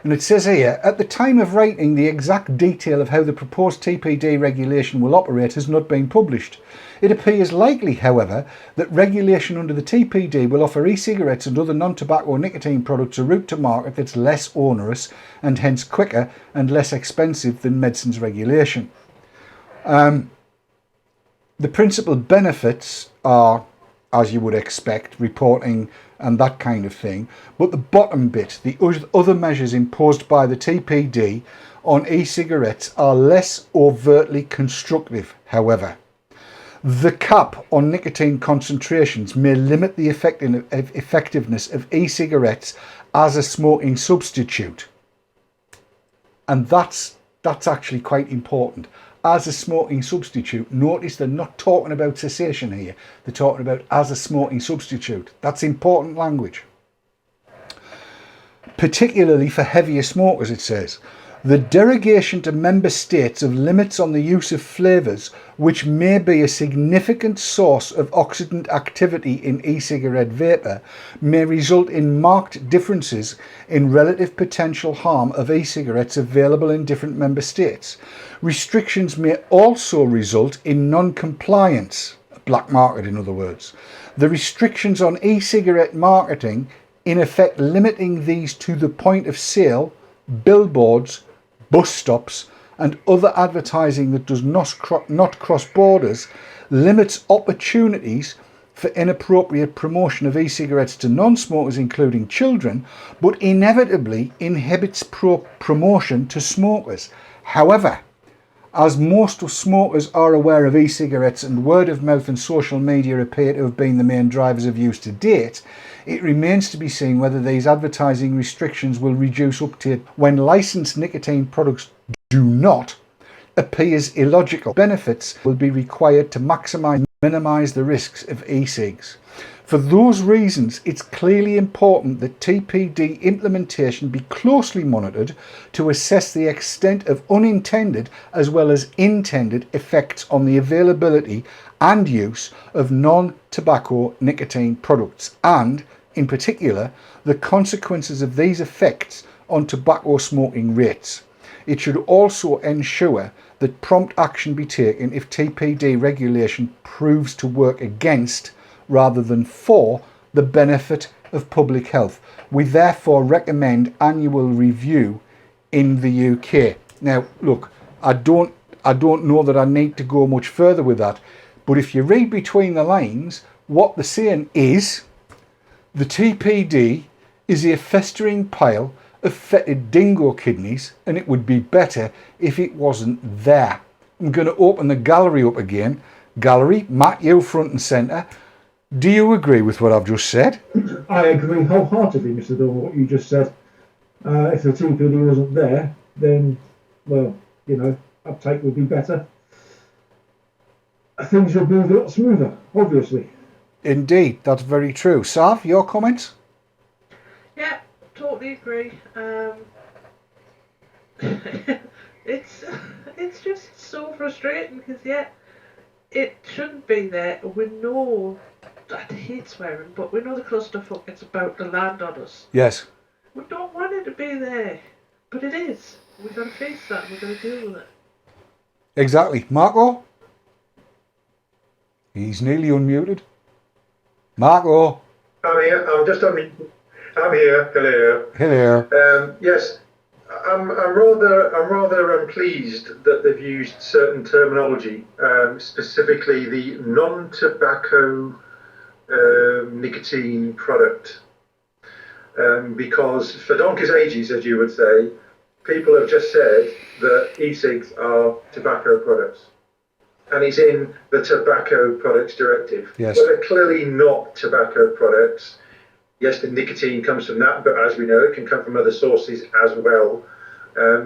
And it says here, at the time of writing, the exact detail of how the proposed TPD regulation will operate has not been published. It appears likely, however, that regulation under the TPD will offer e-cigarettes and other non-tobacco nicotine products a route to market that's less onerous and hence quicker and less expensive than medicines regulation. The principal benefits are, as you would expect, reporting and that kind of thing. But the bottom bit, the other measures imposed by the TPD on e-cigarettes are less overtly constructive, however. The cap on nicotine concentrations may limit the effectiveness of e-cigarettes as a smoking substitute. And that's actually quite important. As a smoking substitute. Notice they're not talking about cessation here. They're talking about as a smoking substitute. That's important language. Particularly for heavier smokers, it says. The derogation to member states of limits on the use of flavours, which may be a significant source of oxidant activity in e-cigarette vapour, may result in marked differences in relative potential harm of e-cigarettes available in different member states. Restrictions may also result in non-compliance, black market in other words. The restrictions on e-cigarette marketing, in effect limiting these to the point of sale, billboards, bus stops and other advertising that does not cross borders, limits opportunities for inappropriate promotion of e-cigarettes to non-smokers including children, but inevitably inhibits promotion to smokers. However, as most smokers are aware of e-cigarettes and word of mouth and social media appear to have been the main drivers of use to date, it remains to be seen whether these advertising restrictions will reduce uptake when licensed nicotine products do not. Appears illogical. Benefits will be required to minimise the risks of e-cigs. For those reasons, it's clearly important that TPD implementation be closely monitored to assess the extent of unintended as well as intended effects on the availability and use of non-tobacco nicotine products and, in particular, the consequences of these effects on tobacco smoking rates. It should also ensure that prompt action be taken if TPD regulation proves to work against rather than for the benefit of public health. We therefore recommend annual review in the UK. Now, look, I don't know that I need to go much further with that, but if you read between the lines, what they're saying is the TPD is a festering pile of fetid dingo kidneys, and it would be better if it wasn't there. I'm going to open the gallery up again. Gallery, Matt, you front and centre. Do you agree with what I've just said? I agree wholeheartedly, Mr. Dorn, what you just said. If the TPD wasn't there, then, well, you know, uptake would be better. Things would move a lot smoother, obviously. Indeed, that's very true. Sav, your comments? Yeah, totally agree. It's just so frustrating because it shouldn't be there. We know, I hate swearing, but we know the clusterfuck it's about to land on us. Yes. We don't want it to be there, but it is. We've got to face that. We've got to deal with it. Exactly. Marco? He's nearly unmuted. Marco? I'm here. I'm here. Hello. Hello. Yes, I'm rather pleased that they've used certain terminology, specifically the non-tobacco nicotine product, because for donkey's ages, as you would say, people have just said that e-cigs are tobacco products. And it's in the Tobacco Products Directive. Yes. But they're clearly not tobacco products. Yes, the nicotine comes from that, but as we know, it can come from other sources as well.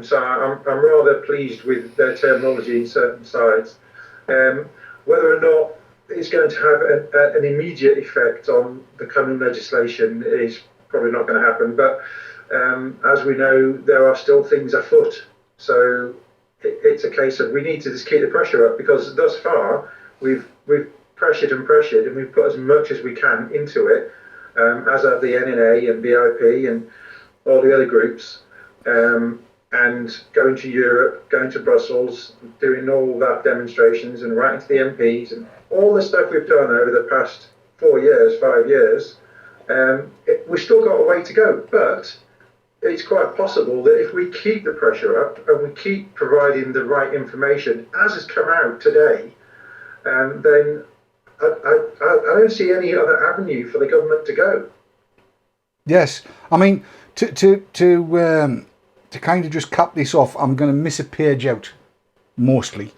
So I'm rather pleased with their terminology in certain sides. Whether or not it's going to have an immediate effect on the coming legislation is probably not going to happen. But as we know, there are still things afoot. So it's a case of we need to just keep the pressure up, because thus far we've pressured and we've put as much as we can into it, as have the NNA and BIP and all the other groups. and going to Europe, going to Brussels, doing all that demonstrations and writing to the MPs and all the stuff we've done over the past 4 years, 5 years, we've still got a way to go. But it's quite possible that if we keep the pressure up and we keep providing the right information, as has come out today, then I don't see any other avenue for the government to go. Yes, I mean, to kind of just cap this off, I'm going to miss a page out, mostly,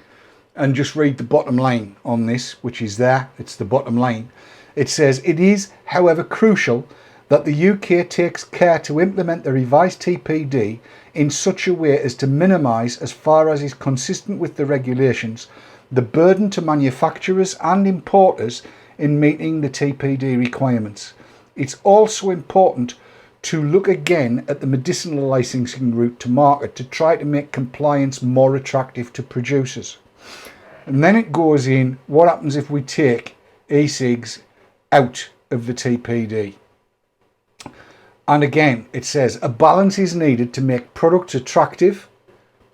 and just read the bottom line on this, which is there. It's the bottom line. It says, it is, however, crucial that the UK takes care to implement the revised TPD in such a way as to minimise, as far as is consistent with the regulations, the burden to manufacturers and importers in meeting the TPD requirements. It's also important to look again at the medicinal licensing route to market to try to make compliance more attractive to producers. And then it goes in, what happens if we take e-cigs out of the TPD? And again, it says a balance is needed to make products attractive,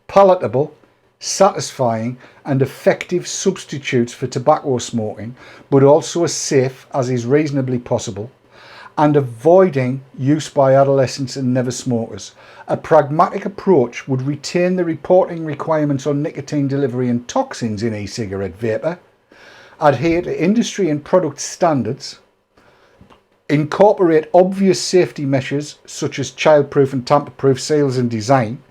palatable, satisfying and effective substitutes for tobacco smoking, but also as safe as is reasonably possible, and avoiding use by adolescents and never smokers. A pragmatic approach would retain the reporting requirements on nicotine delivery and toxins in e-cigarette vapour, adhere to industry and product standards, incorporate obvious safety measures such as childproof and tamper-proof seals and design,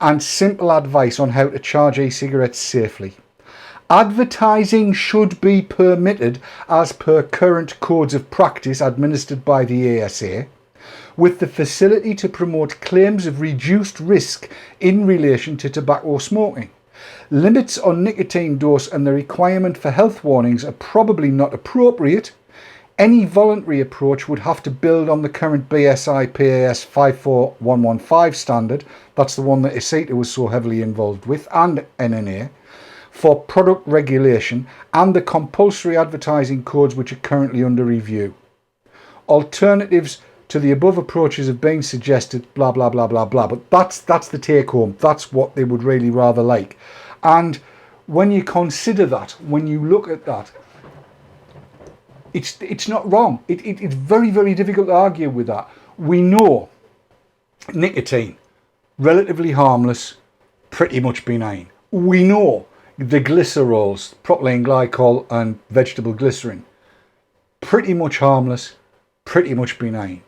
and simple advice on how to charge e-cigarettes safely. Advertising should be permitted as per current codes of practice administered by the ASA, with the facility to promote claims of reduced risk in relation to tobacco smoking. Limits on nicotine dose and the requirement for health warnings are probably not appropriate. Any voluntary approach would have to build on the current BSI PAS 54115 standard, that's the one that ESITA was so heavily involved with, and NNA, for product regulation, and the compulsory advertising codes which are currently under review. Alternatives to the above approaches have been suggested, blah, blah, blah, blah, blah, but that's the take home. That's what they would really rather like. And when you consider that, when you look at that, it's not wrong. It's very, very difficult to argue with that. We know nicotine, relatively harmless, pretty much benign. We know the glycerols, propylene glycol and vegetable glycerin, pretty much harmless, pretty much benign.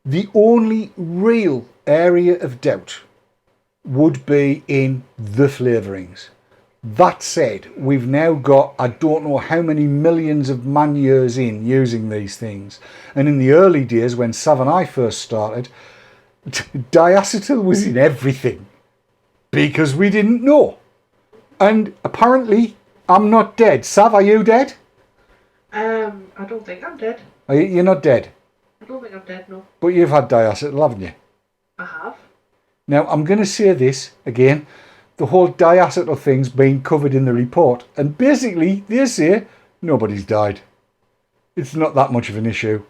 The only real area of doubt would be in the flavourings. That said, we've now got, I don't know how many millions of man years in using these things. And in the early days when Sav and I first started, diacetyl was in everything because we didn't know. And apparently, I'm not dead. Sav, are you dead? I don't think I'm dead. You're not dead? I don't think I'm dead, no. But you've had diacetyl, haven't you? I have. Now, I'm going to say this again. The whole diacetyl thing's been covered in the report. And basically, they say nobody's died. It's not that much of an issue.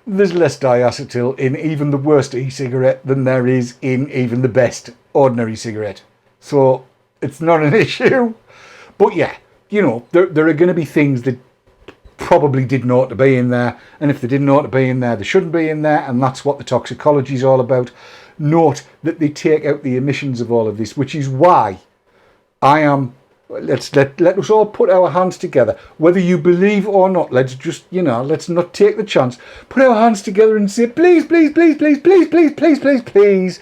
There's less diacetyl in even the worst e-cigarette than there is in even the best ordinary cigarette. So it's not an issue. But yeah, you know, there are going to be things that probably didn't ought to be in there. And if they didn't ought to be in there, they shouldn't be in there. And that's what the toxicology is all about. Note that they take out the emissions of all of this, which is why I am, let us all put our hands together. Whether you believe or not, let's just, let's not take the chance. Put our hands together and say, please, please, please, please, please, please, please, please, please,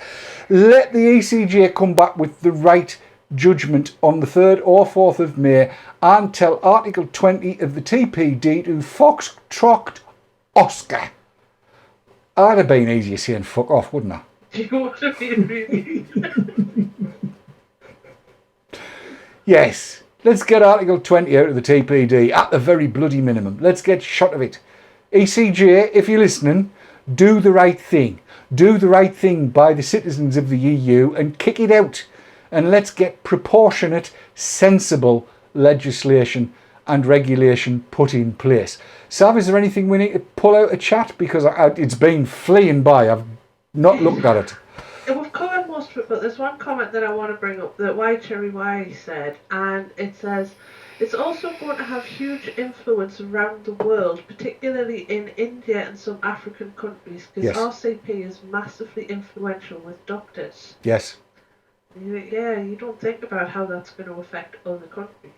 let the ECJ come back with the right judgment on the 3rd or 4th of May and tell Article 20 of the TPD to Foxtrot Oscar. That'd have been easier saying fuck off, wouldn't it? You would have been really. Yes, let's get Article 20 out of the TPD at the very bloody minimum. Let's get shot of it. ECJ, if you're listening, do the right thing. Do the right thing by the citizens of the EU and kick it out. And let's get proportionate, sensible legislation and regulation put in place. Sav, is there anything we need to pull out of chat? Because it's been fleeing by. I've not looked at it. We've covered announcement, but there's one comment that I want to bring up that White Cherry Y said, and it says, it's also going to have huge influence around the world, particularly in India and some African countries, because Yes. RCP is massively influential with doctors. Yes. Yeah, you don't think about how that's going to affect other countries.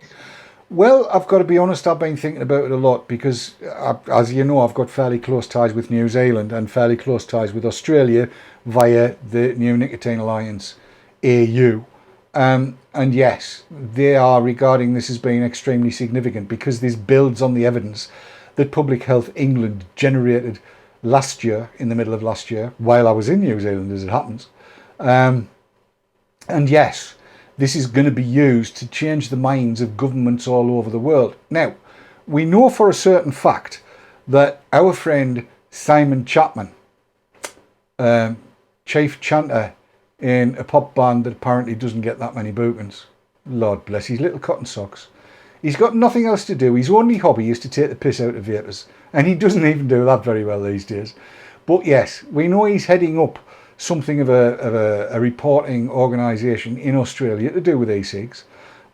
Well, I've got to be honest, I've been thinking about it a lot because, as you know, I've got fairly close ties with New Zealand and fairly close ties with Australia via the New Nicotine Alliance, AU. And yes, they are regarding this as being extremely significant because this builds on the evidence that Public Health England generated last year, in the middle of last year, while I was in New Zealand, as it happens. And yes, this is going to be used to change the minds of governments all over the world. Now, we know for a certain fact that our friend Simon Chapman, chief chanter in a pop band that apparently doesn't get that many bookings, Lord bless his little cotton socks, he's got nothing else to do. His only hobby is to take the piss out of vapors, and he doesn't even do that very well these days. But yes, we know he's heading up something of a reporting organisation in Australia to do with e-cigs.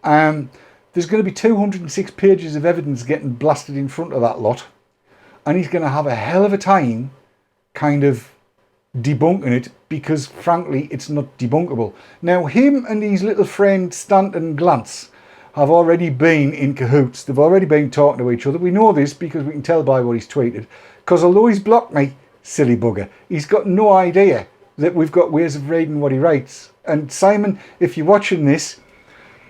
There's going to be 206 pages of evidence getting blasted in front of that lot, and he's going to have a hell of a time kind of debunking it because frankly it's not debunkable. Now him and his little friend Stanton Glantz have already been in cahoots. They've already been talking to each other. We know this because we can tell by what he's tweeted, because although he's blocked me, silly bugger, he's got no idea that we've got ways of reading what he writes. And Simon, if you're watching this,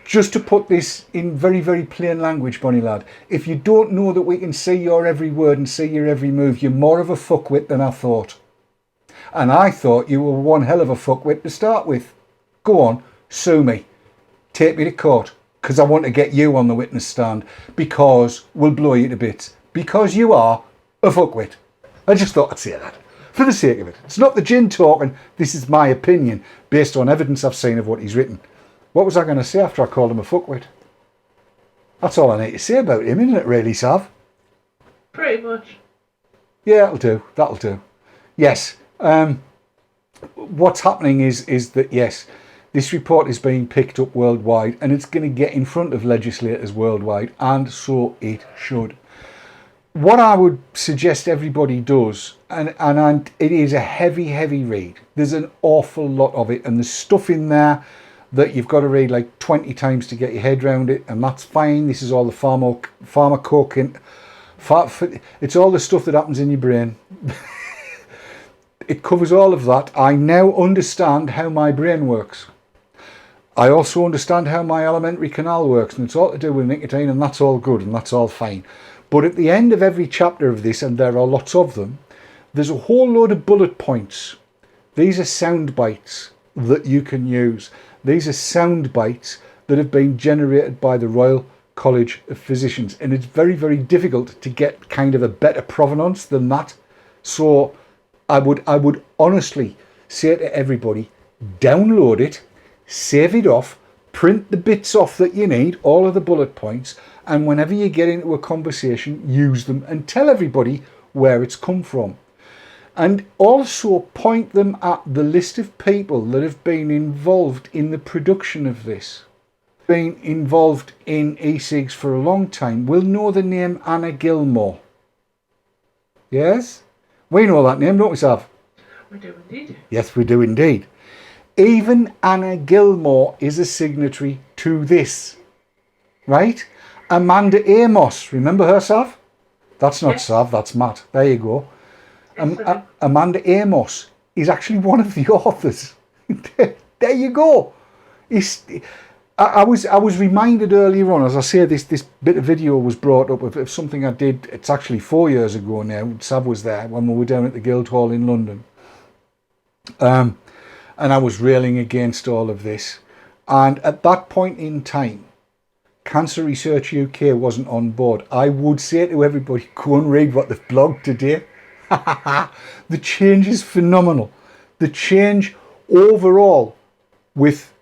just to put this in very, very plain language, Bonnie lad, if you don't know that we can see your every word and see your every move, you're more of a fuckwit than I thought. And I thought you were one hell of a fuckwit to start with. Go on, sue me. Take me to court, because I want to get you on the witness stand, because we'll blow you to bits. Because you are a fuckwit. I just thought I'd say that. For the sake of it. It's not the gin talking, this is my opinion, based on evidence I've seen of what he's written. What was I going to say after I called him a fuckwit? That's all I need to say about him, isn't it really, Sav? Pretty much. Yeah, that'll do. Yes, what's happening is that, yes, this report is being picked up worldwide and it's going to get in front of legislators worldwide, and so it should. What I would suggest everybody does, and it is a heavy, heavy read. There's an awful lot of it, and there's stuff in there that you've got to read like 20 times to get your head around it, and that's fine. This is all the pharmacokin. It's all the stuff that happens in your brain. It covers all of that. I now understand how my brain works. I also understand how my alimentary canal works, and it's all to do with nicotine, and that's all good, and that's all fine. But at the end of every chapter of this, and there are lots of them, there's a whole load of bullet points. These are sound bites that you can use. These are sound bites that have been generated by the Royal College of Physicians. And it's very, very difficult to get kind of a better provenance than that. So I would honestly say to everybody, download it, save it off, print the bits off that you need, all of the bullet points, and whenever you get into a conversation, use them and tell everybody where it's come from. And also point them at the list of people that have been involved in the production of this. Been involved in e-cigs for a long time will know the name Anna Gilmore. Yes? We know that name, don't we, Sav? We do indeed. Yes, we do indeed. Even Anna Gilmore is a signatory to this. Right? Amanda Amos, remember her, Sav? That's not Yes. Sav, that's Matt. There you go. Yes, Amanda Amos is actually one of the authors. There you go. I was reminded earlier on, as I say, this bit of video was brought up of something I did. It's actually 4 years ago now. Sav was there when we were down at the Guildhall in London. And I was railing against all of this. And at that point in time, Cancer Research UK wasn't on board. I would say to everybody, go and read what they've blogged today. The change is phenomenal. The change overall with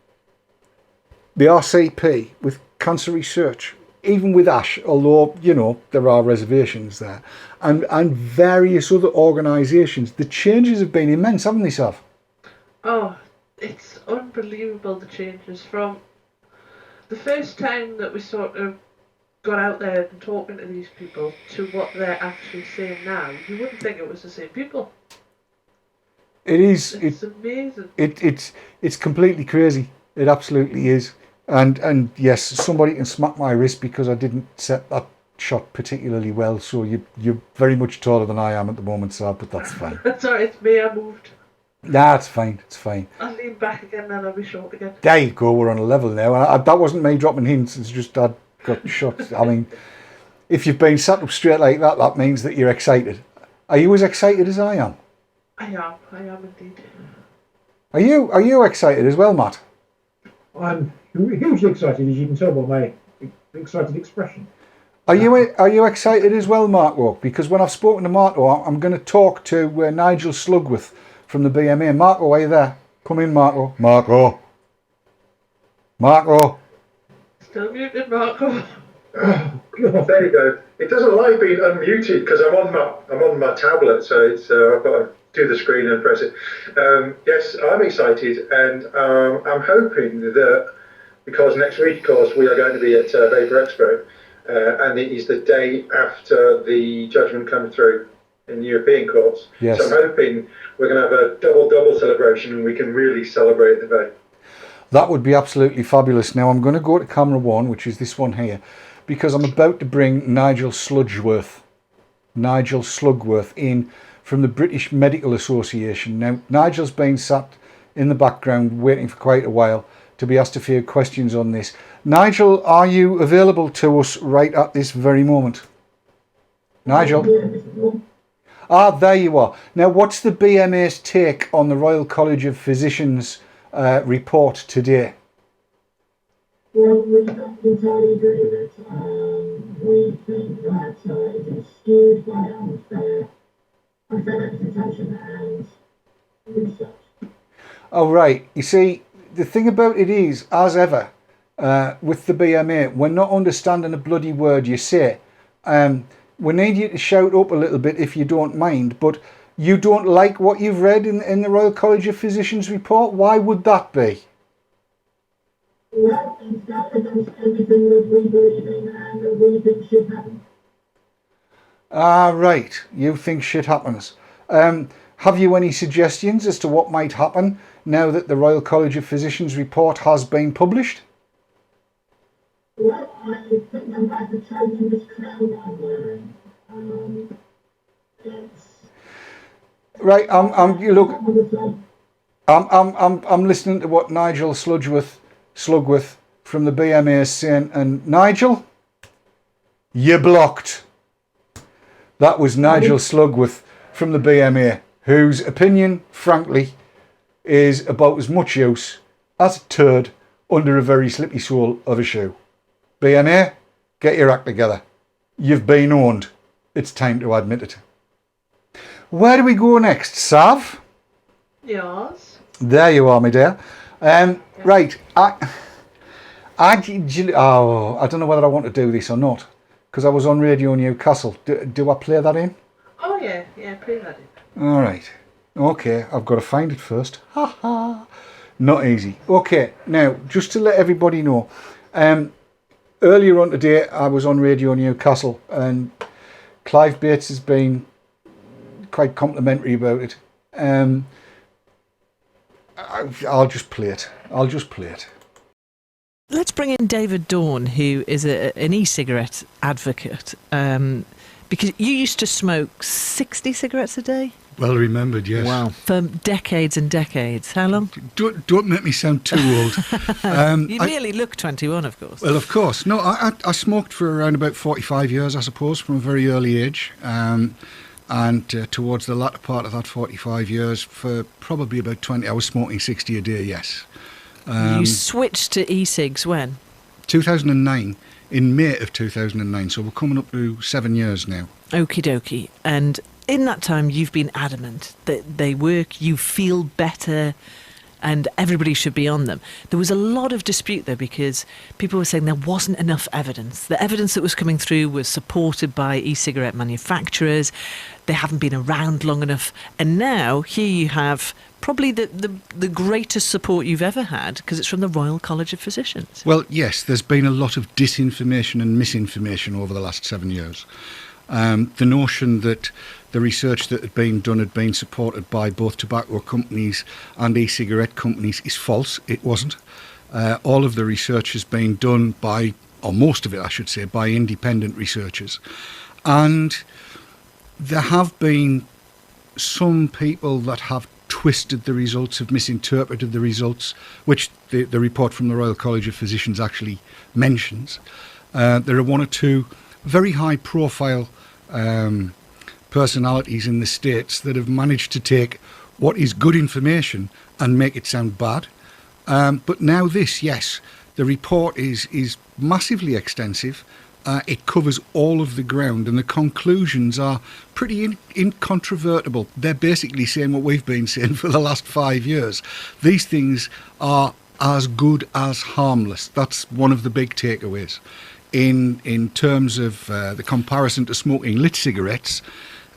the RCP, with Cancer Research, even with ASH, although, you know, there are reservations there, and various other organisations, the changes have been immense, haven't they, Sav? Oh, it's unbelievable the changes from the first time that we sort of got out there and talking to these people to what they're actually saying now. You wouldn't think it was the same people. It is. It's amazing. It's completely crazy. It absolutely is. And yes, somebody can smack my wrist because I didn't set that shot particularly well. So you're very much taller than I am at the moment, Sab, but that's fine. Sorry, it's me. I moved. Nah, it's fine. It's fine. I'll lean back again, then I'll be short again. There you go. We're on a level now. That wasn't me dropping hints. It's just I got shot. I mean, if you've been sat up straight like that, that means that you're excited. Are you as excited as I am? I am indeed. Are you excited as well, Matt? I'm hugely excited, as you can tell by my excited expression. Are you excited as well, Marco? Because when I've spoken to Marco, I'm going to talk to Nigel Slugworth from the BMA. Marco, are you there? Come in, Marco. Marco. Still muted, Marco. Oh, God. There you go. It doesn't like being unmuted because I'm on my tablet, so it's I've got to do the screen and press it. Yes, I'm excited, and I'm hoping that because next week, of course, we are going to be at Vapor Expo, and it is the day after the judgment comes through in the European courts. Yes. So I'm hoping we're going to have a double celebration, and we can really celebrate the vape. That would be absolutely fabulous. Now I'm going to go to camera one, which is this one here, because I'm about to bring Nigel Slugworth in from the British Medical Association. Now Nigel's been sat in the background waiting for quite a while to be asked a few questions on this. Nigel, are you available to us right at this very moment? Nigel? Ah, there you are. Now, what's the BMA's take on the Royal College of Physicians report today? Well, we don't entirely agree with it. We think that it is skewed by unfair representation and research. Oh, right. You see, the thing about it is, as ever, with the BMA, we're not understanding a bloody word you say. We need you to shout up a little bit if you don't mind, but you don't like what you've read in the Royal College of Physicians report? Why would that be? Well, it's not against anything that we believe in and that we think should happen. Ah, right. You think shit happens. Have you any suggestions as to what might happen now that the Royal College of Physicians report has been published? Well, I think I'm about to change this crown I'm wearing. It's... Right, I'm listening to what Nigel Slugworth from the BMA is saying, and Nigel, you're blocked. That was Nigel Slugworth from the BMA, whose opinion, frankly, is about as much use as a turd under a very slippy sole of a shoe. BMA, get your act together. You've been owned. It's time to admit it. Where do we go next, Sav? Yours. There you are, my dear. Right, I don't know whether I want to do this or not, because I was on Radio Newcastle. Do I play that in? Oh yeah, play that in. All right. Okay, I've got to find it first. Ha ha. Not easy. Okay, now, just to let everybody know, earlier on today I was on Radio Newcastle and Clive Bates has been quite complimentary about it. I'll just play it. Let's bring in David Dorn, who is an e-cigarette advocate, because you used to smoke 60 cigarettes a day? Well remembered, yes. Wow. For decades and decades. How long? Don't make me sound too old. You merely look 21, of course. Well, of course. No, I smoked for around about 45 years, I suppose, from a very early age. And towards the latter part of that 45 years, for probably about 20, I was smoking 60 a day, yes. You switched to e-cigs when? 2009, in May of 2009, so we're coming up to 7 years now. Okie dokie. And in that time, you've been adamant that they work, you feel better. and everybody should be on them. There was a lot of dispute though, because people were saying there wasn't enough evidence. The evidence that was coming through was supported by e-cigarette manufacturers. They haven't been around long enough. And now here you have probably the greatest support you've ever had, because it's from the Royal College of Physicians. Well, yes, there's been a lot of disinformation and misinformation over the last 7 years. The notion that the research that had been supported by both tobacco companies and e-cigarette companies is false. It wasn't. All of the research has been done by, or most of it I should say, by independent researchers. And there have been some people that have twisted the results, have misinterpreted the results, which the report from the Royal College of Physicians actually mentions. There are one or two very high profile personalities in the States that have managed to take what is good information and make it sound bad. But now this, yes, the report is massively extensive. It covers all of the ground, and the conclusions are pretty incontrovertible. They're basically saying what we've been saying for the last 5 years. These things are as good as harmless. That's one of the big takeaways. In terms of the comparison to smoking lit cigarettes,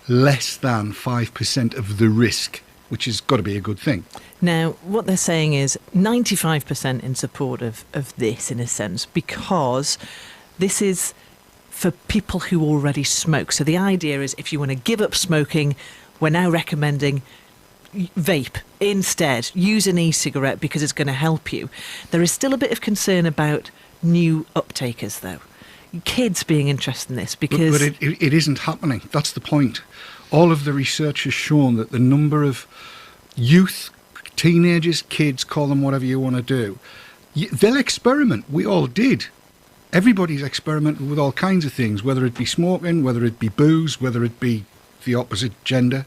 less than 5% of the risk, which has got to be a good thing. Now, what they're saying is 95% in support of this, in a sense, because this is for people who already smoke. So the idea is, if you want to give up smoking, we're now recommending vape instead. Use an e-cigarette because it's going to help you. There is still a bit of concern about new uptakers, though. Kids being interested in this, because... But it isn't happening. That's the point. All of the research has shown that the number of youth, teenagers, kids, call them whatever you want to do, they'll experiment. We all did. Everybody's experimented with all kinds of things, whether it be smoking, whether it be booze, whether it be the opposite gender,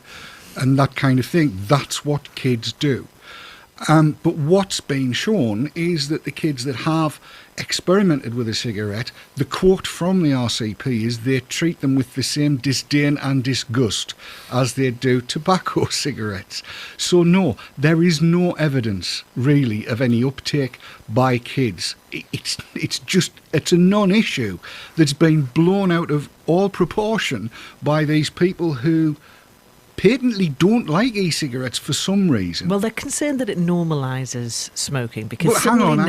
and that kind of thing. That's what kids do. But what's been shown is that the kids that have experimented with a cigarette, the quote from the RCP is they treat them with the same disdain and disgust as they do tobacco cigarettes. So no, there is no evidence really of any uptake by kids. It's a non-issue that's been blown out of all proportion by these people who patently don't like e-cigarettes for some reason. Well, they're concerned that it normalises smoking, because well, hang on.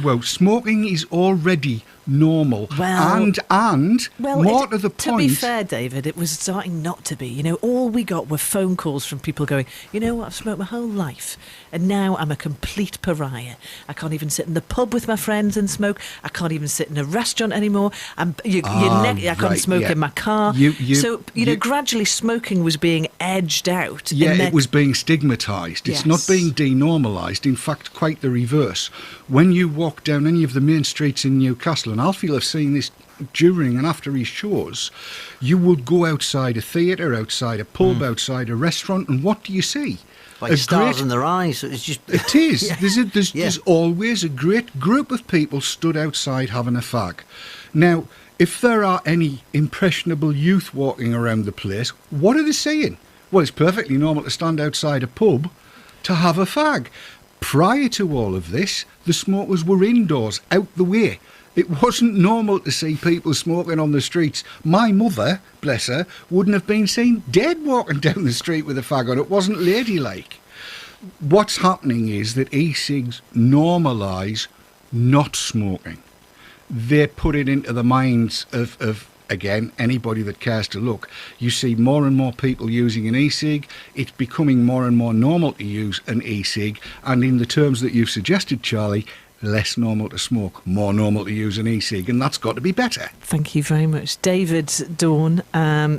Whoa. Smoking is already normal. Well, and more to the point... To be fair, David, it was starting not to be. You know, all we got were phone calls from people going, you know what, I've smoked my whole life, and now I'm a complete pariah. I can't even sit in the pub with my friends and smoke. I can't even sit in a restaurant anymore. I can't smoke in my car. Gradually smoking was being edged out. Yeah, it was being stigmatised. It's not being denormalised. In fact, quite the reverse. When you walk down any of the main streets in Newcastle, and Alfie have seen this during and after his shows, you would go outside a theatre, outside a pub, outside a restaurant, and what do you see? Like stars in their eyes. It's just... It is. There's always a great group of people stood outside having a fag. Now, if there are any impressionable youth walking around the place, what are they saying? Well, it's perfectly normal to stand outside a pub to have a fag. Prior to all of this, the smokers were indoors, out the way. It wasn't normal to see people smoking on the streets. My mother, bless her, wouldn't have been seen dead walking down the street with a fag on. It wasn't ladylike. What's happening is that e-cigs normalise not smoking. They put it into the minds of again, anybody that cares to look. You see more and more people using an e-cig. It's becoming more and more normal to use an e-cig. And in the terms that you've suggested, Charlie, less normal to smoke, more normal to use an e-cig, and that's got to be better. Thank you very much. David Dorn.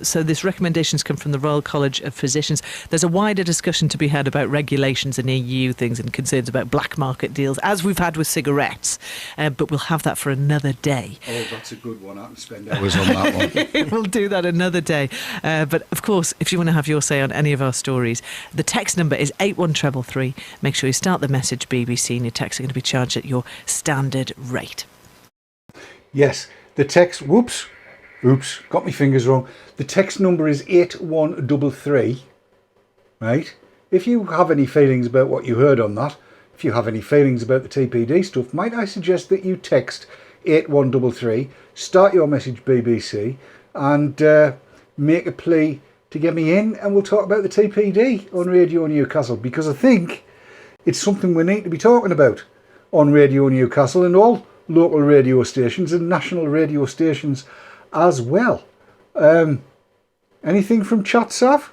So this recommendations come from the Royal College of Physicians. There's a wider discussion to be had about regulations and EU things and concerns about black market deals, as we've had with cigarettes, but we'll have that for another day. Oh, that's a good one. I can spend hours on that one. We'll do that another day. But of course, if you want to have your say on any of our stories, the text number is 81333. Make sure you start the message BBC, and your texts are going to be charged at your standard rate. Yes, the text, oops, got my fingers wrong. The text number is 8133, right? If you have any feelings about what you heard on that, if you have any feelings about the TPD stuff, might I suggest that you text 8133, start your message BBC, and make a plea to get me in, and we'll talk about the TPD on Radio Newcastle, because I think it's something we need to be talking about on Radio Newcastle and all local radio stations and national radio stations as well. Anything from chat, Sav?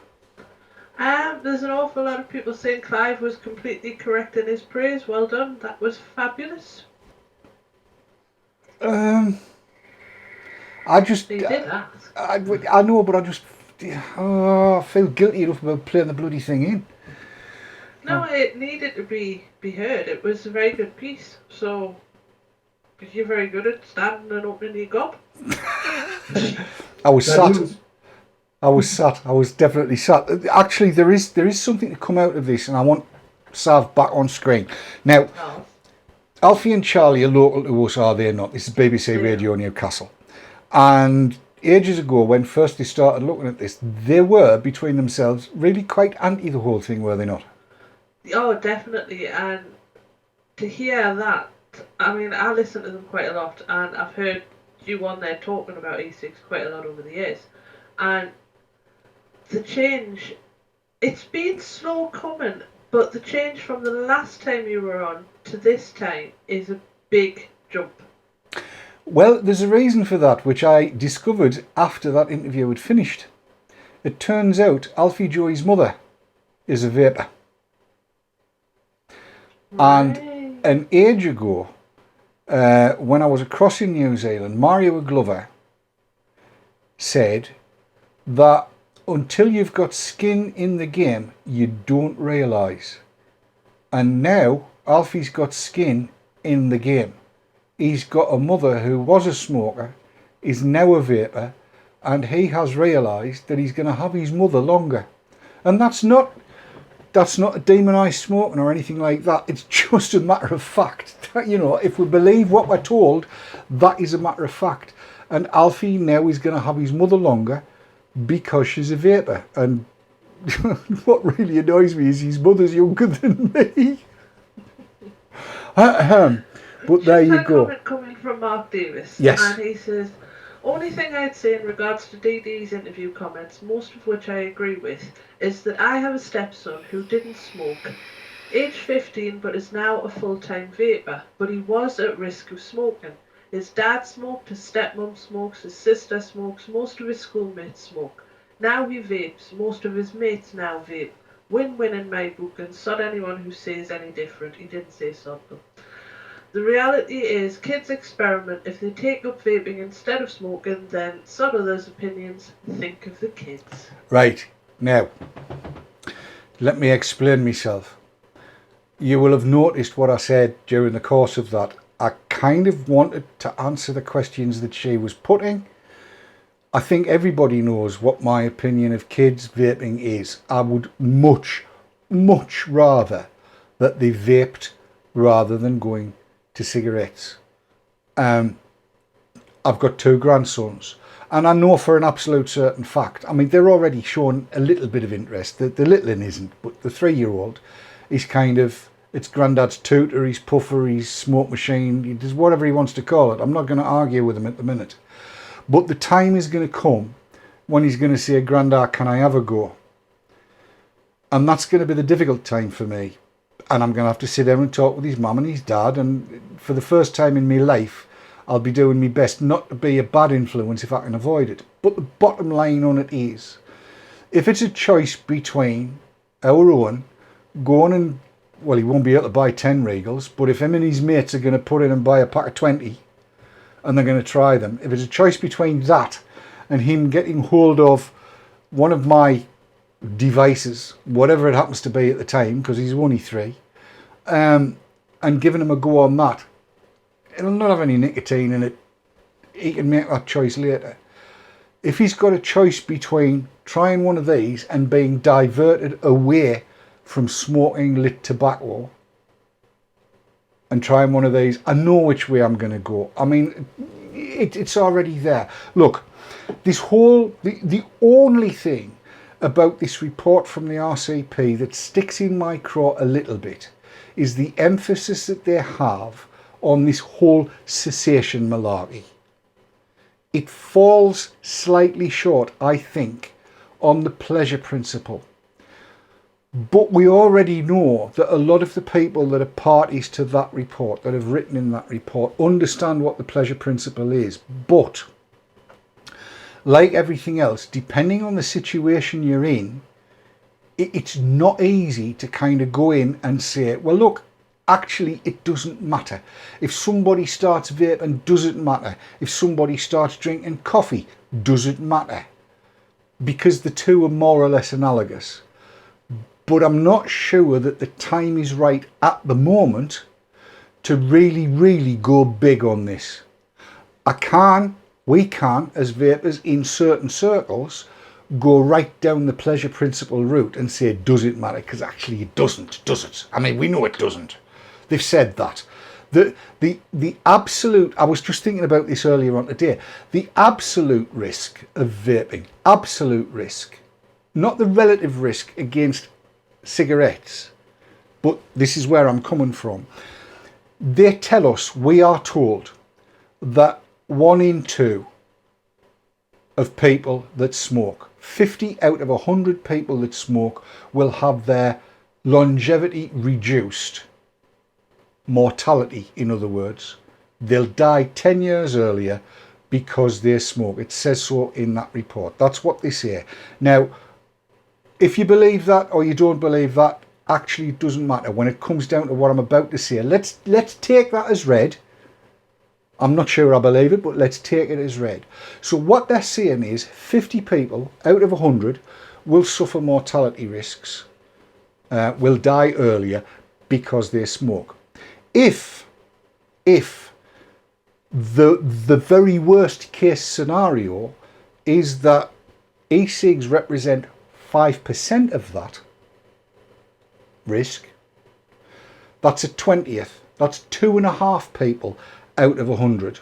There's an awful lot of people saying Clive was completely correct in his praise. Well done, that was fabulous. I just... He did ask. I know, but I just... I feel guilty enough about playing the bloody thing in. No, it needed to be heard. It was a very good piece. So, you're very good at standing and opening your gob. I was definitely sat. Actually, there is something to come out of this, and I want Sav back on screen. Now, Alfie and Charlie are local to us, are they not? This is BBC Radio Newcastle. And ages ago, when first they started looking at this, they were, between themselves, really quite anti the whole thing, were they not? Oh, definitely. And to hear that, I mean, I listen to them quite a lot, and I've heard you on there talking about e-cigs quite a lot over the years. And the change, it's been slow coming, but the change from the last time you were on to this time is a big jump. Well, there's a reason for that, which I discovered after that interview had finished. It turns out Alfie Joey's mother is a vapor. Right. And an age ago, when I was across in New Zealand, Mario Glover said that until you've got skin in the game, you don't realise. And now Alfie's got skin in the game. He's got a mother who was a smoker, is now a vapor, and he has realised that he's going to have his mother longer. And that's not a demonised smoking or anything like that. It's just a matter of fact. You know, if we believe what we're told, that is a matter of fact. And Alfie now is going to have his mother longer because she's a vapor. And what really annoys me is his mother's younger than me. But there you go. Comment coming from Mark Davis. Yes. And he says, only thing I'd say in regards to DD's interview comments, most of which I agree with, is that I have a stepson who didn't smoke, age 15 but is now a full-time vapor, but he was at risk of smoking. His dad smoked, his stepmom smokes, his sister smokes, most of his schoolmates smoke. Now he vapes, most of his mates now vape. Win-win in my book, and sod anyone who says any different. He didn't say sod though. The reality is, kids experiment. If they take up vaping instead of smoking, then sod others' opinions. Think of the kids. Right, now, let me explain myself. You will have noticed what I said during the course of that. I kind of wanted to answer the questions that she was putting. I think everybody knows what my opinion of kids vaping is. I would much, much rather that they vaped rather than going to cigarettes. I've got 2 grandsons, and I know for an absolute certain fact, I mean, they're already showing a little bit of interest. The little one isn't, but the 3-year-old is kind of, it's granddad's tutor, his puffer, his smoke machine, he does whatever he wants to call it. I'm not going to argue with him at the minute. But the time is going to come when he's going to say, Grandad, can I have a go? And that's going to be the difficult time for me. And I'm going to have to sit down and talk with his mum and his dad. And for the first time in my life, I'll be doing my best not to be a bad influence if I can avoid it. But the bottom line on it is, if it's a choice between our own going and, well, he won't be able to buy 10 Regals, but if him and his mates are going to put in and buy a pack of 20 and they're going to try them, if it's a choice between that and him getting hold of one of my devices, whatever it happens to be at the time, because he's only 3, and giving him a go on that, it'll not have any nicotine in it. He can make that choice later. If he's got a choice between trying one of these and being diverted away from smoking lit tobacco and trying one of these, I know which way I'm going to go. I mean, it's already there. Look, this whole, the only thing about this report from the RCP that sticks in my craw a little bit is the emphasis that they have on this whole cessation malarkey. It falls slightly short, I think, on the pleasure principle. But we already know that a lot of the people that are parties to that report, that have written in that report, understand what the pleasure principle is. But, like everything else, depending on the situation you're in, it's not easy to kind of go in and say, well, look, actually, it doesn't matter. If somebody starts vaping, doesn't matter. If somebody starts drinking coffee, doesn't matter. Because the two are more or less analogous. But I'm not sure that the time is right at the moment to really, really go big on this. We can, as vapers in certain circles, go right down the pleasure principle route and say, does it matter? Because actually it doesn't, does it? I mean, we know it doesn't. They've said that. The absolute, I was just thinking about this earlier on today, the absolute risk of vaping, absolute risk, not the relative risk against cigarettes, but this is where I'm coming from. They tell us, we are told, that 1 in 2 of people that smoke, 50 out of 100 people that smoke, will have their longevity reduced. Mortality, in other words. They'll die 10 years earlier because they smoke. It says so in that report. That's what they say. Now, if you believe that or you don't believe that, actually it doesn't matter when it comes down to what I'm about to say. Let's take that as read. I'm not sure I believe it, but let's take it as read. So what they're saying is 50 people out of 100 will suffer mortality risks, will die earlier because they smoke. If the very worst case scenario is that e-cigs represent 5% of that risk, that's a 20th. That's 2.5 people out of 100.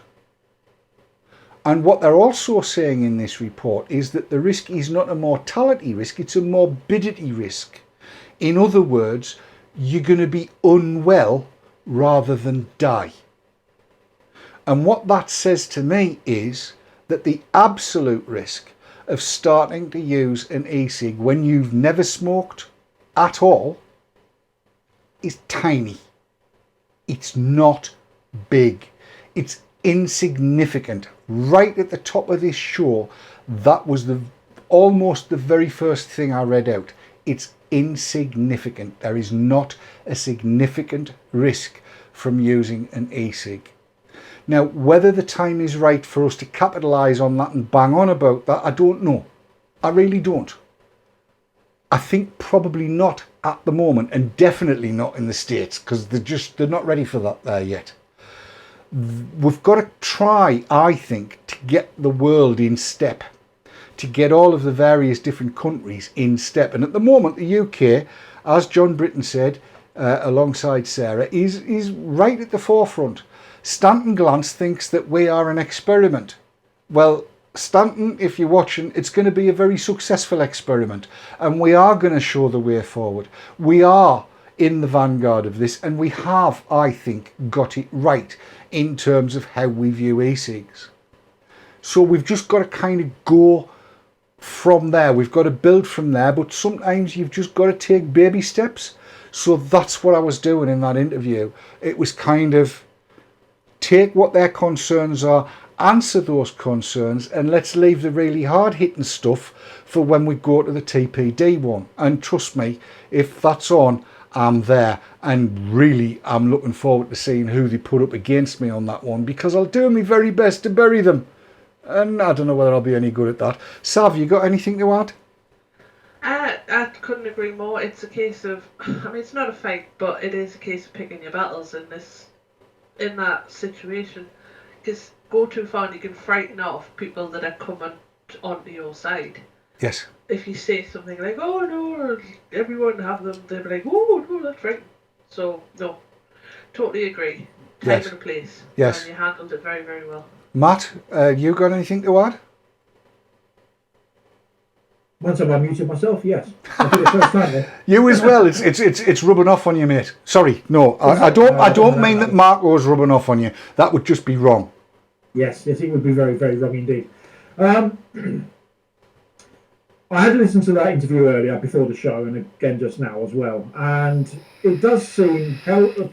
And what they're also saying in this report is that the risk is not a mortality risk, it's a morbidity risk. In other words, you're going to be unwell rather than die. And what that says to me is that the absolute risk of starting to use an e-cig when you've never smoked at all is tiny. It's not big. It's insignificant. Right at the top of this show, that was almost the very first thing I read out. It's insignificant. There is not a significant risk from using an e-cig. Now, whether the time is right for us to capitalise on that and bang on about that, I don't know. I really don't. I think probably not at the moment, and definitely not in the States, because they're not ready for that there yet. We've got to try, I think, to get the world in step, to get all of the various different countries in step. And at the moment, the UK, as John Britton said, alongside Sarah, is right at the forefront. Stanton Glance thinks that we are an experiment. Well, Stanton, if you're watching, it's going to be a very successful experiment, and we are going to show the way forward. We are in the vanguard of this, and we have, I think, got it right in terms of how we view e-cigs. So we've just got to kind of go from there. We've got to build from there, but sometimes you've just got to take baby steps. So that's what I was doing in that interview. It was kind of take what their concerns are, answer those concerns, and let's leave the really hard-hitting stuff for when we go to the TPD one. And trust me, if that's on, I'm there, and really I'm looking forward to seeing who they put up against me on that one, because I'll do my very best to bury them, and I don't know whether I'll be any good at that. Sav, you got anything to add? I couldn't agree more. It's a case of, I mean, it's not a fight, but it is a case of picking your battles in that situation, because go too far and you can frighten off people that are coming onto your side. Yes. If you say something like, oh no, everyone have them, they'll be like, oh no, that's right. So, no, totally agree. Time and place. Yes. And you handled it very, very well. Matt, you got anything to add? Once I've unmuted myself, yes. I did it first time then. You as well. It's rubbing off on you, mate. Sorry, no, I don't mean that Marco's rubbing off on you. That would just be wrong. Yes, it would be very, very wrong indeed. I had listened to that interview earlier before the show and again just now as well. And it does seem I'm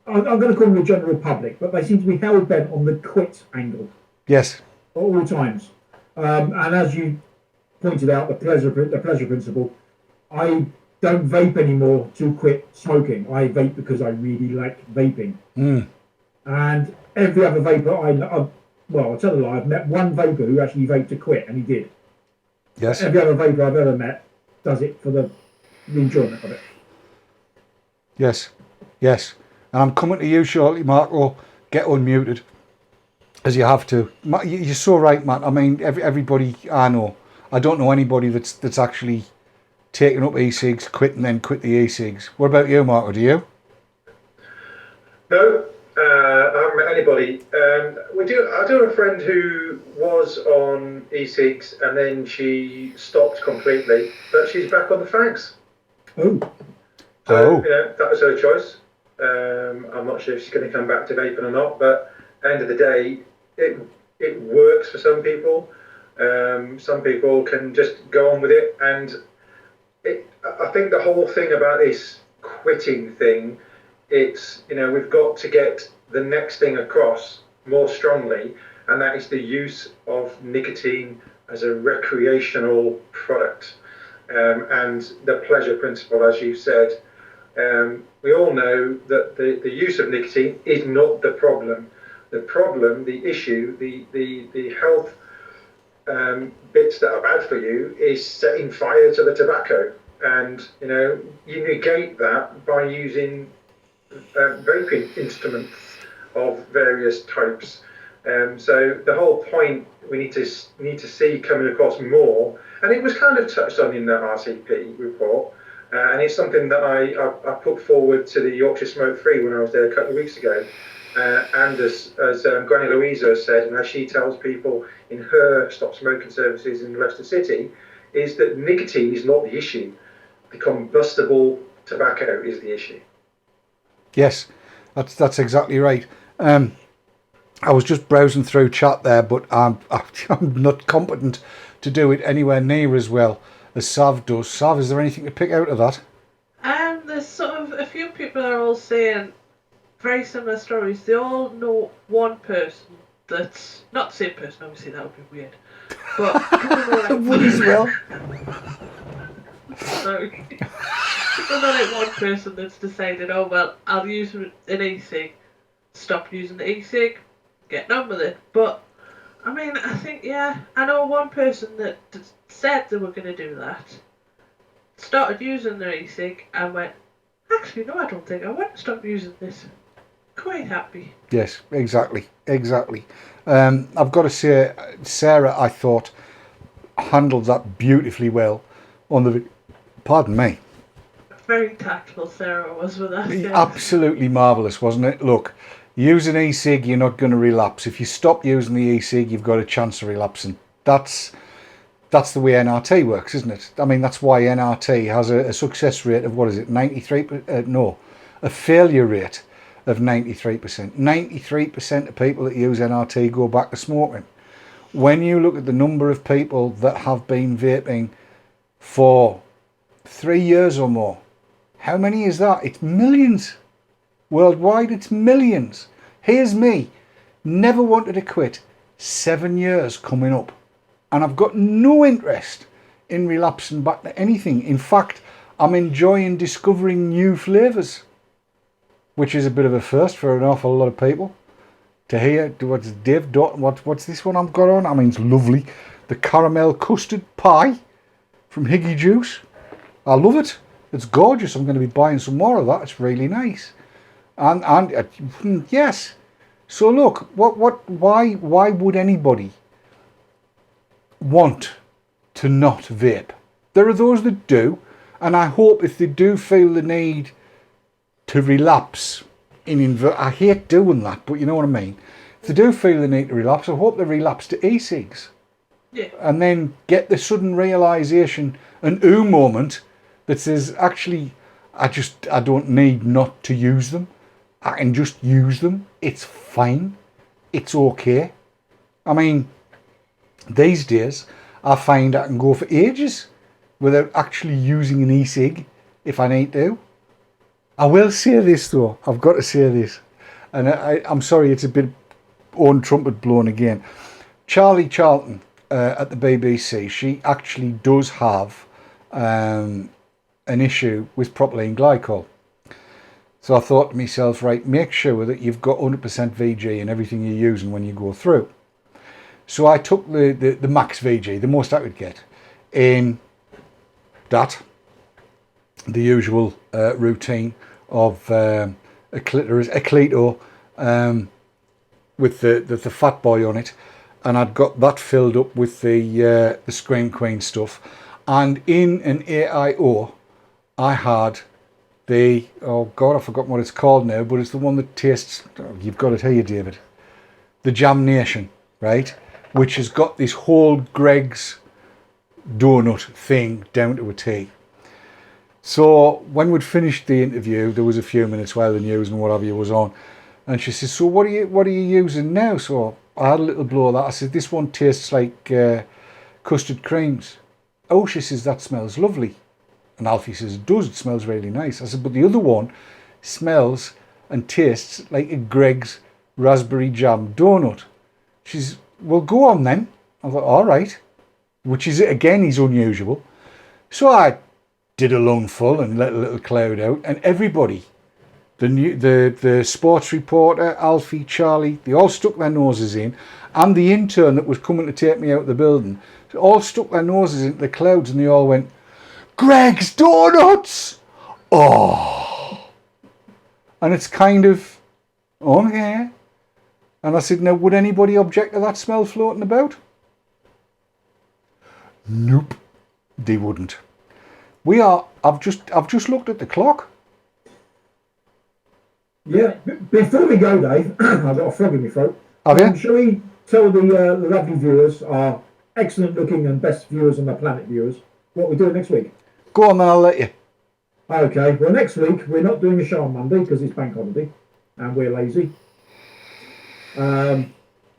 going to call them the general public, but they seem to be hell bent on the quit angle. Yes. At all times. And as you pointed out, the pleasure principle, I don't vape anymore to quit smoking. I vape because I really like vaping. And every other vapor I'll tell a lie, I've met one vapor who actually vaped to quit, and he did. Yes. Every other vapor I've ever met does it for the enjoyment of it. Yes. Yes. And I'm coming to you shortly, Marco. Get unmuted, as you have to. You're so right, Matt. I mean, everybody I know, I don't know anybody that's actually taken up e-cigs, quit and then quit the e-cigs. What about you, Marco? Do you? No, I haven't met anybody. I do have a friend who was on e-cigs and then she stopped completely, but she's back on the fags. Oh. So, that was her choice. I'm not sure if she's going to come back to vaping or not, but at the end of the day, it works for some people. Some people can just go on with it, and I think the whole thing about this quitting thing, it's, we've got to get the next thing across more strongly, and that is the use of nicotine as a recreational product, and the pleasure principle, as you said. We all know that the use of nicotine is not the problem. The problem, the issue, the health bits that are bad for you is setting fire to the tobacco. And, you negate that by using vaping instruments of various types. So the whole point we need to see coming across more, and it was kind of touched on in the RCP report, and it's something that I put forward to the Yorkshire Smoke Free when I was there a couple of weeks ago. And as Granny Louisa has said, and as she tells people in her stop smoking services in Leicester City, is that nicotine is not the issue. The combustible tobacco is the issue. Yes, that's exactly right. I was just browsing through chat there, but I'm not competent to do it anywhere near as well as Sav does. Sav, is there anything to pick out of that? There's sort of a few people are all saying very similar stories. They all know one person that's not the same person. Obviously, that would be weird. But would as well. So, people know like one person that's decided, oh well, I'll use an e-cig, stop using the e-cig, get on with it. But I mean, I think, I know one person that said they were going to do that, started using their e-cig and went, actually no, I don't think I want to stop using this. Quite happy. Yes, exactly. I've got to say, Sarah, I thought, handled that beautifully well on the... Pardon me. Very tactful Sarah was with that. Absolutely marvellous, wasn't it? Look, using e-cig, you're not going to relapse. If you stop using the e-cig, you've got a chance of relapsing. That's the way NRT works, isn't it? I mean, that's why NRT has a success rate of, 93%? A failure rate of 93%. 93% of people that use NRT go back to smoking. When you look at the number of people that have been vaping for 3 years or more, how many is that? It's millions. Worldwide, it's millions. Here's me, never wanted to quit, 7 years coming up, and I've got no interest in relapsing back to anything. In fact, I'm enjoying discovering new flavours, which is a bit of a first for an awful lot of people to hear. What's David Dorn? What's this one I've got on? I mean, it's lovely. The caramel custard pie from Higgy Juice. I love it. It's gorgeous. I'm going to be buying some more of that. It's really nice. And yes. So look, why would anybody want to not vape? There are those that do, and I hope if they do feel the need to relapse I hate doing that, but you know what I mean. If they do feel the need to relapse, I hope they relapse to e-cigs. Yeah. and then get the sudden realization, an moment that says, actually, I don't need not to use them. I can just use them. It's fine. It's okay. I mean, these days, I find I can go for ages without actually using an e-cig if I need to. I will say this though, I've got to say this, and I'm sorry, it's a bit own trumpet blown again. Charlie Charlton at the BBC, she actually does have an issue with propylene glycol. So I thought to myself, right, make sure that you've got 100% VG in everything you're using when you go through. So I took the max VG, the most I could get, in that, the usual routine of a Clito with the fat boy on it, and I'd got that filled up with the Scream Queen stuff, and in an AIO I had the, oh god, I've forgotten what it's called now, but it's the one that tastes, oh, you've got it here, David, the Jam Nation, right, which has got this whole Greg's donut thing down to a T. So when we'd finished the interview, there was a few minutes while the news and what have you was on, and she says, so what are you using now? So I had a little blow of that. I said, this one tastes like custard creams. Oh, she says, that smells lovely. And Alfie says, it does, it smells really nice. I said, but the other one smells and tastes like a Greg's raspberry jam donut. She says, well, go on then. I thought, all right, which is, again, is unusual. So I did a lungful and let a little cloud out, and everybody, the sports reporter, Alfie, Charlie, they all stuck their noses in, and the intern that was coming to take me out of the building, all stuck their noses into the clouds, and they all went, Greg's Donuts! Oh! And it's kind of, okay. And I said, now, would anybody object to that smell floating about? Nope, they wouldn't. I've just looked at the clock. Yeah, before we go, Dave, I've got a frog in my throat. Have you? Shall we tell the lovely viewers, our excellent looking and best viewers on the planet viewers, what we're doing next week? Go on, then I'll let you. Okay, well, next week we're not doing a show on Monday because it's bank holiday and we're lazy. And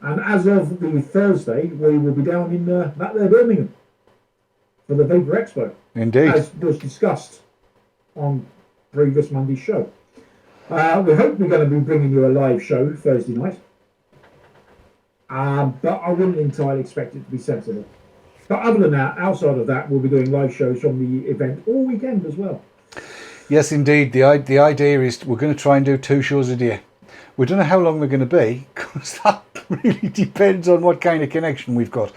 as of the Thursday, we will be down in back there, Birmingham, for the Vapor Expo. Indeed. As was discussed on previous Monday's show. We hope we're going to be bringing you a live show Thursday night. But I wouldn't entirely expect it to be sensible. But other than that, outside of that, we'll be doing live shows from the event all weekend as well. Yes, indeed. The idea is we're going to try and do 2 shows a day. We don't know how long they're going to be, because that really depends on what kind of connection we've got.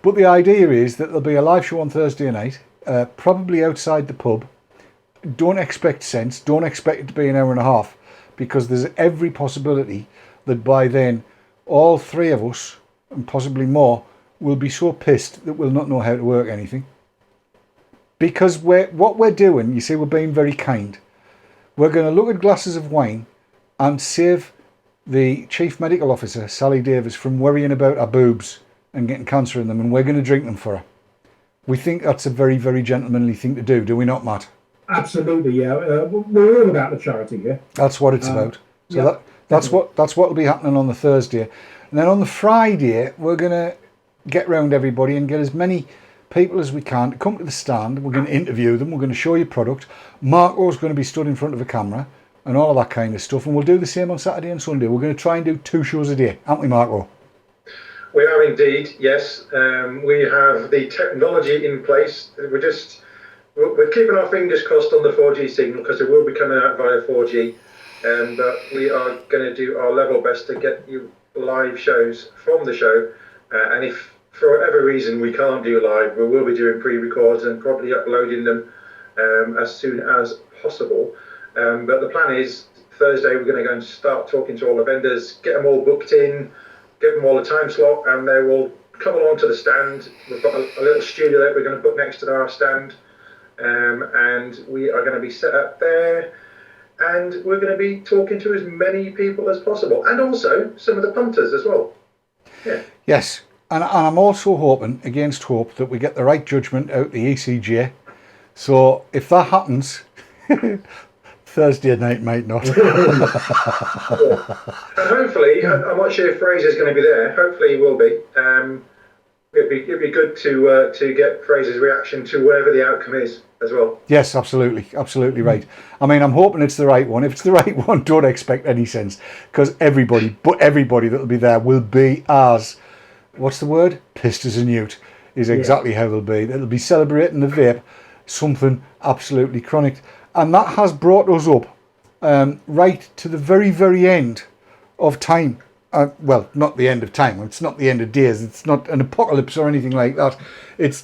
But the idea is that there'll be a live show on Thursday night, probably outside the pub. Don't expect sense. Don't expect it to be an hour and a half, because there's every possibility that by then all 3 of us, and possibly more, will be so pissed that we'll not know how to work anything. Because what we're doing, you see, we're being very kind. We're going to look at glasses of wine and save the Chief Medical Officer, Sally Davis, from worrying about our boobs and getting cancer in them, and we're going to drink them for her. We think that's a very, very gentlemanly thing to do we not, Matt? Absolutely, yeah. We're all about the charity here. That's what it's about. So yeah, that's what will be happening on the Thursday. And then on the Friday, we're going to get round everybody and get as many people as we can to come to the stand. We're going to interview them. We're going to show you product. Marco's going to be stood in front of a camera and all of that kind of stuff. And we'll do the same on Saturday and Sunday. We're going to try and do 2 shows a day, aren't we, Marco? We are indeed, yes. We have the technology in place. We're keeping our fingers crossed on the 4G signal, because it will be coming out via 4G. But we are going to do our level best to get you live shows from the show. And if for whatever reason we can't do live, we will be doing pre-records and probably uploading them as soon as possible. But the plan is Thursday we're going to go and start talking to all the vendors, get them all booked in, give them all a time slot, and they will come along to the stand. We've got a little studio that we're going to put next to our stand, and we are going to be set up there, and we're going to be talking to as many people as possible, and also some of the punters as well. Yeah. Yes. And I'm also hoping, against hope, that we get the right judgment out the ECJ. So if that happens, Thursday night might not. And hopefully, I'm not sure if Fraser's going to be there. Hopefully he will be. It'd be good to get Fraser's reaction to whatever the outcome is as well. Yes, absolutely right. I mean, I'm hoping it's the right one. If it's the right one, don't expect any sense, because everybody that'll be there will be as, what's the word? Pissed as a newt is exactly how they'll be. They'll be celebrating the vape, something absolutely chronic. And that has brought us up right to the very, very end of time. Well, not the end of time. It's not the end of days. It's not an apocalypse or anything like that. It's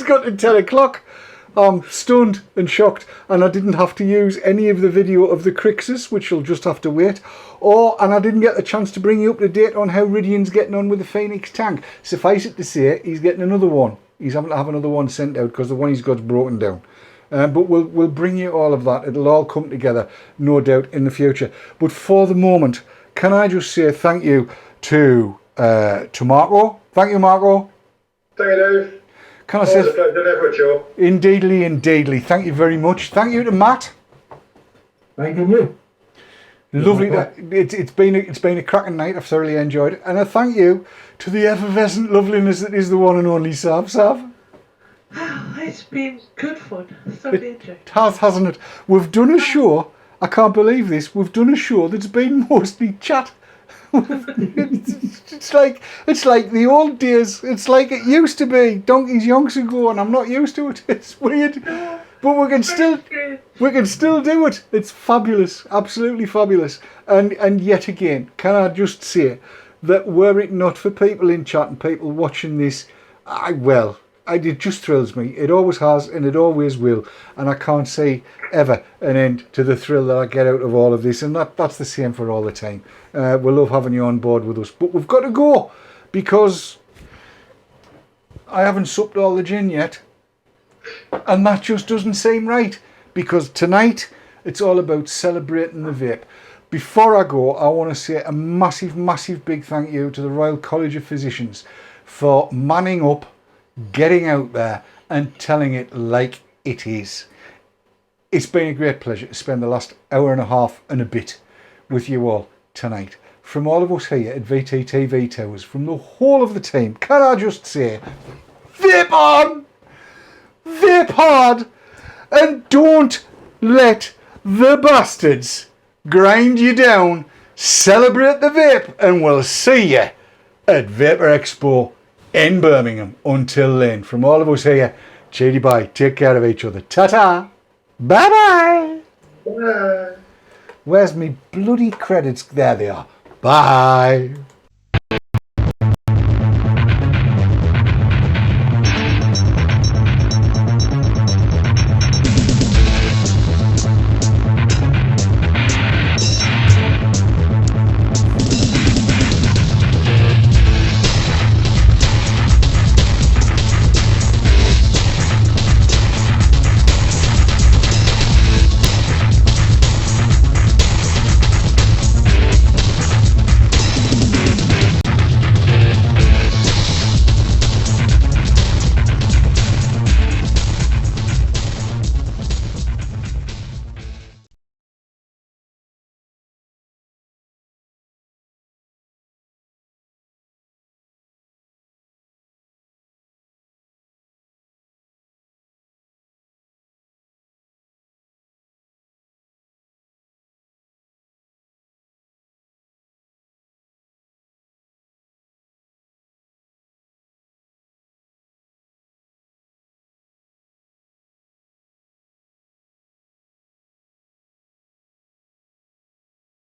got to 10 o'clock. I'm stunned and shocked, and I didn't have to use any of the video of the Crixus, which you'll just have to wait. And I didn't get the chance to bring you up to date on how Ridian's getting on with the Phoenix tank. Suffice it to say, he's getting another one. He's having to have another one sent out because the one he's got's broken down. But we'll bring you all of that. It'll all come together, no doubt, in the future. But for the moment, can I just say thank you to Marco. Thank you, Marco. Thank you, Dave. Can I say? Always a pleasure, never a chore. Indeedly. Thank you very much. Thank you to Matt. Thank you. Lovely. It's been a cracking night. I've thoroughly enjoyed it, and I thank you to the effervescent loveliness that is the one and only Sav. It's been good fun. Thoroughly enjoyed. It has, hasn't it? We've done a show. I can't believe this. We've done a show that's been mostly chat. it's like the old days. It's like it used to be donkeys yonks ago, and I'm not used to it. It's weird, but we can still do it. It's fabulous, absolutely fabulous. And yet again, can I just say that were it not for people in chat and people watching this, it just thrills me. It always has, and it always will. And I can't see ever an end to the thrill that I get out of all of this. And that's the same for all the time. We love having you on board with us. But we've got to go, because I haven't supped all the gin yet. And that just doesn't seem right. Because tonight, it's all about celebrating the vape. Before I go, I want to say a massive, massive big thank you to the Royal College of Physicians for manning up, getting out there and telling it like it is. It's been a great pleasure to spend the last hour and a half and a bit with you all tonight. From all of us here at VTTV Towers, from the whole of the team, can I just say, vape on! Vape hard! And don't let the bastards grind you down. Celebrate the vape, and we'll see you at Vapor Expo in Birmingham. Until then, from all of us here, cheery bye, take care of each other, ta-ta, bye-bye. Bye. Where's me bloody credits? There they are. Bye.